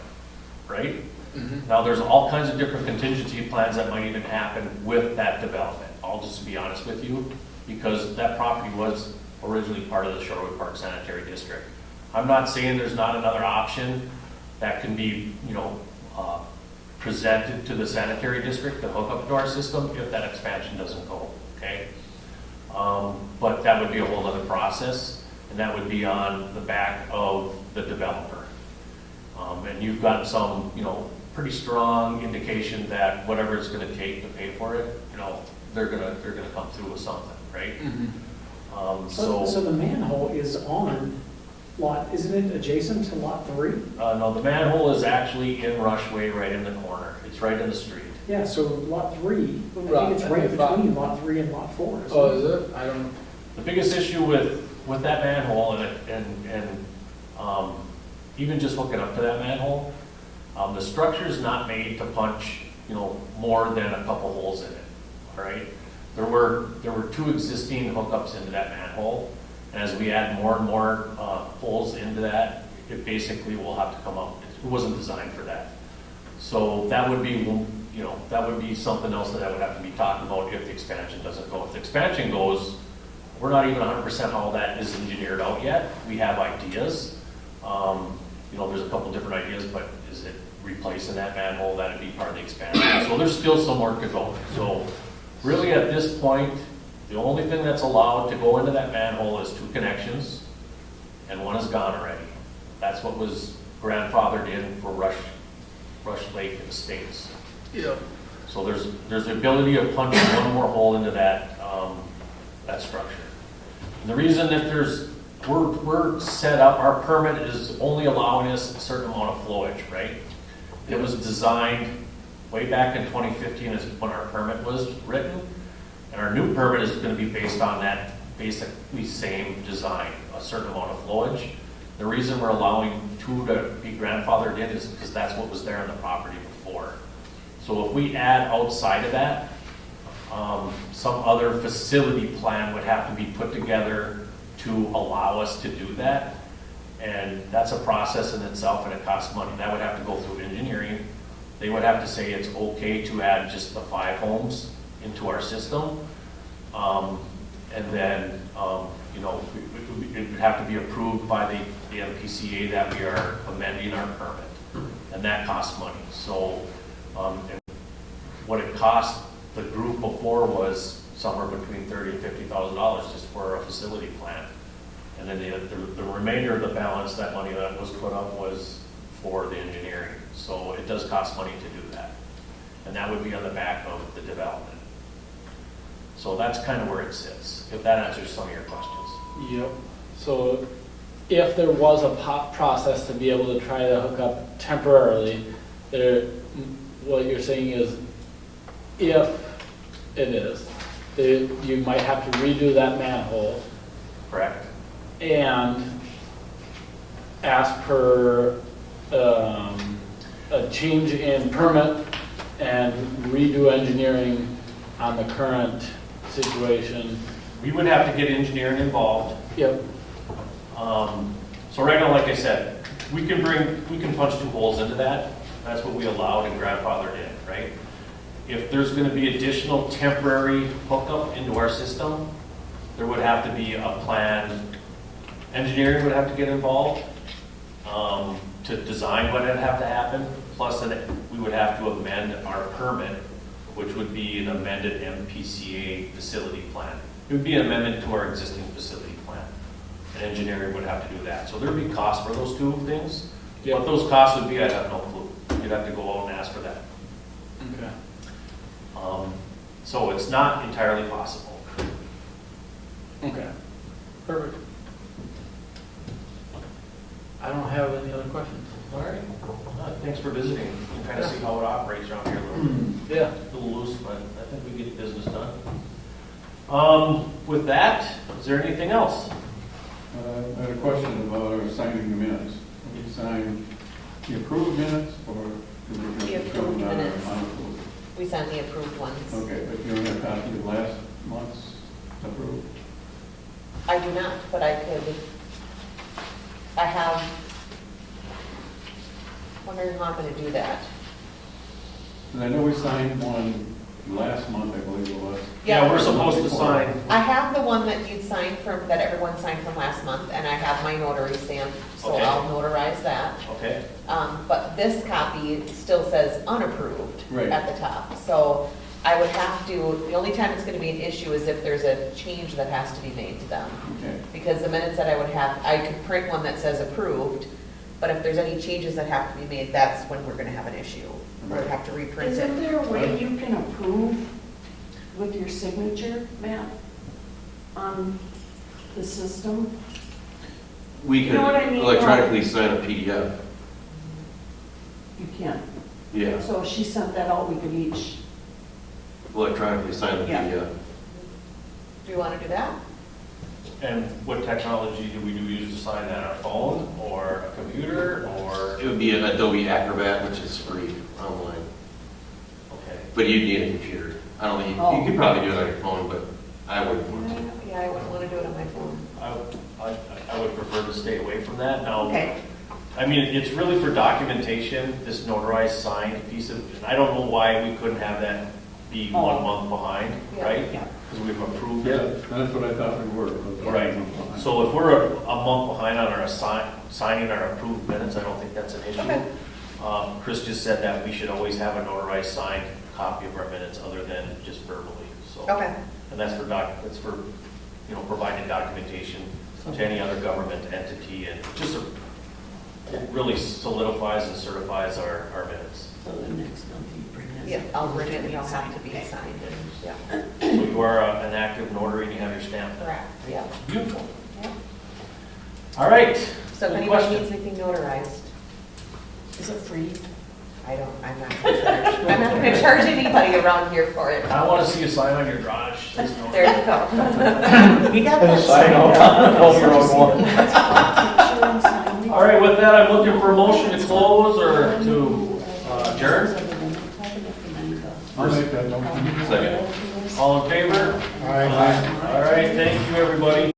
[SPEAKER 1] right?
[SPEAKER 11] Mhm.
[SPEAKER 1] Now, there's all kinds of different contingency plans that might even happen with that development. I'll just be honest with you, because that property was originally part of the Shorewood Park Sanitary District. I'm not saying there's not another option that can be, presented to the sanitary district to hook up to our system if that expansion doesn't go, okay? But that would be a whole other process, and that would be on the back of the developer. And you've got some, pretty strong indication that whatever it's gonna take to pay for it, they're gonna come through with something, right?
[SPEAKER 11] Mhm.
[SPEAKER 10] So the manhole is on lot, isn't it adjacent to lot 3?
[SPEAKER 1] No, the manhole is actually in Rushway, right in the corner. It's right in the street.
[SPEAKER 10] Yeah, so lot 3, I think
[SPEAKER 11] Right,
[SPEAKER 10] it's
[SPEAKER 11] I
[SPEAKER 10] right
[SPEAKER 11] think lot-
[SPEAKER 10] between lot 3 and lot 4, isn't
[SPEAKER 11] Oh,
[SPEAKER 10] it?
[SPEAKER 11] is it? I don't,
[SPEAKER 1] The biggest issue with that manhole even just hooking up to that manhole, the structure's not made to punch, more than a couple holes in it, all right? There were 2 existing hookups into that manhole, and as we add more and more holes into that, it basically will have to come up. It wasn't designed for that. So that would be, that would be something else that I would have to be talking about if the expansion doesn't go. If the expansion goes, we're not even 100% how that is engineered out yet. We have ideas. There's a couple different ideas, but is it replacing that manhole? That'd be part of the expansion. So there's still some work to go. So really at this point, the only thing that's allowed to go into that manhole is 2 connections, and 1 is gone already. That's what was grandfathered in for Rush Lake Estates.
[SPEAKER 11] yeah.
[SPEAKER 1] So there's the ability of punching 1 more hole into that structure. And the reason that we're set up, our permit is only allowing us a certain amount of flowage, right? It was designed way back in 2015 is when our permit was written, and our new permit is going to be based on that basically same design, a certain amount of flowage. The reason we're allowing 2 to be grandfathered in is because that's what was there on the property before. So if we add outside of that, some other facility plan would have to be put together to allow us to do that. And that's a process in itself, and it costs money. That would have to go through engineering. They would have to say it's okay to add just the 5 homes into our system. And then, it would have to be approved by the MPCA that we are amending our permit. And that costs money. So, and what it cost the group before was somewhere between $30,000 and $50,000 just for a facility plan. And then the remainder of the balance, that money that was put up was for the engineering. So it does cost money to do that. And that would be on the back of the development. So that's kind of where it sits, if that answers some of your questions.
[SPEAKER 11] Yep. So if there was a process to be able to try to hook up temporarily, what you're saying is if it is, you might have to redo that manhole
[SPEAKER 1] Correct?
[SPEAKER 11] and ask for a change in permit and redo engineering on the current situation.
[SPEAKER 1] We would have to get engineering involved.
[SPEAKER 11] Yep.
[SPEAKER 1] So right now, like I said, we can punch 2 holes into that. That's what we allowed and grandfathered in, right? If there's going to be additional temporary hookup into our system, there would have to be a plan. Engineering would have to get involved to design what would have to happen. Plus, we would have to amend our permit, which would be an amended MPCA facility plan. It would be an amendment to our existing facility plan. And engineering would have to do that. So there would be costs for those 2 things.
[SPEAKER 11] Yep.
[SPEAKER 1] What those costs would be, I have no clue. You'd have to go out and ask for that.
[SPEAKER 11] Okay.
[SPEAKER 1] So it's not entirely possible.
[SPEAKER 11] Okay. Perfect. I don't have any other questions.
[SPEAKER 1] All right. Thanks for visiting. You can kind of see how it operates around here a little.
[SPEAKER 11] Yeah.
[SPEAKER 1] A little loose, but I think we get the business done. With that, is there anything else?
[SPEAKER 2] I had a question about our signing the minutes. We sign the approved minutes or?
[SPEAKER 6] The approved minutes. We sent the approved ones.
[SPEAKER 2] Okay, but you don't have a copy of last month's approved?
[SPEAKER 6] I do not, but I have, wondering how I'm going to do that.
[SPEAKER 2] And I know we signed one last month, I believe it was.
[SPEAKER 1] Yeah, we're supposed to sign.
[SPEAKER 6] I have the one that you'd signed from, that everyone signed from last month, and I have my notary stamp, so
[SPEAKER 1] Okay.
[SPEAKER 6] I'll notarize that.
[SPEAKER 1] Okay.
[SPEAKER 6] But this copy still says unapproved
[SPEAKER 2] Right.
[SPEAKER 6] at the top. So I would have to, the only time it's going to be an issue is if there's a change that has to be made to them.
[SPEAKER 2] Okay.
[SPEAKER 6] Because the minutes that I would have, I could print one that says approved, but if there's any changes that have to be made, that's when we're going to have an issue. We're going to have to reprint it.
[SPEAKER 5] Isn't there a way you can approve with your signature, Matt, on the system?
[SPEAKER 7] We
[SPEAKER 5] You
[SPEAKER 7] could
[SPEAKER 5] know what I mean?
[SPEAKER 7] electronically sign a PDF.
[SPEAKER 5] You can't.
[SPEAKER 7] Yeah,
[SPEAKER 5] So if she sent that out, we could each,
[SPEAKER 7] electronically sign the
[SPEAKER 5] Yeah.
[SPEAKER 7] PDF.
[SPEAKER 6] Do you want to do that?
[SPEAKER 1] And what technology do we use to sign that? Our phone or a computer or?
[SPEAKER 7] It would be an Adobe Acrobat, which is free online,
[SPEAKER 1] Okay.
[SPEAKER 7] but you'd need a computer. I don't think,
[SPEAKER 5] Oh.
[SPEAKER 7] you could probably do it on your phone, but I wouldn't want to.
[SPEAKER 6] Yeah, I wouldn't want to do it on my phone.
[SPEAKER 1] I would prefer to stay away from that. Now,
[SPEAKER 5] okay.
[SPEAKER 1] I mean, it's really for documentation, this notarized signed piece of, and I don't know why we couldn't have that be
[SPEAKER 5] Oh.
[SPEAKER 1] 1 month behind,
[SPEAKER 6] Yeah.
[SPEAKER 1] right?
[SPEAKER 5] Yeah.
[SPEAKER 1] Because we've approved
[SPEAKER 2] Yeah,
[SPEAKER 1] it.
[SPEAKER 2] that's what I thought we were.
[SPEAKER 1] Right. So if we're a month behind on our signing our approved minutes, I don't think that's an issue.
[SPEAKER 6] Okay.
[SPEAKER 1] Chris just said that we should always have a notarized signed copy of our minutes other than just verbally, so.
[SPEAKER 6] Okay.
[SPEAKER 1] And that's for, providing documentation to any other government entity and just, it really solidifies and certifies our minutes.
[SPEAKER 5] So the next month you bring this.
[SPEAKER 6] Yeah, I'll bring it, it'll have
[SPEAKER 5] Signed.
[SPEAKER 6] to be
[SPEAKER 5] Okay.
[SPEAKER 6] signed and, yeah.
[SPEAKER 1] So you are an active notary and you have your stamp.
[SPEAKER 6] Correct, yeah.
[SPEAKER 1] Beautiful.
[SPEAKER 6] Yeah.
[SPEAKER 1] All right.
[SPEAKER 6] So if
[SPEAKER 1] Good
[SPEAKER 6] anybody
[SPEAKER 1] question.
[SPEAKER 6] needs anything notarized,
[SPEAKER 5] Is it free?
[SPEAKER 6] I'm not gonna charge. I'm not gonna charge anybody around here for it.
[SPEAKER 1] I want to see a sign on your garage. Says notary.
[SPEAKER 6] There you go. We got
[SPEAKER 8] And a
[SPEAKER 6] that
[SPEAKER 8] sign
[SPEAKER 6] signed
[SPEAKER 8] out
[SPEAKER 6] up.
[SPEAKER 8] on the road one.
[SPEAKER 5] Picture and sign.
[SPEAKER 1] All right, with that, I'm looking for a motion to close or to adjourn.
[SPEAKER 2] I'll make that motion.
[SPEAKER 7] Second.
[SPEAKER 1] All in favor?
[SPEAKER 4] All right.
[SPEAKER 1] All right, thank you, everybody.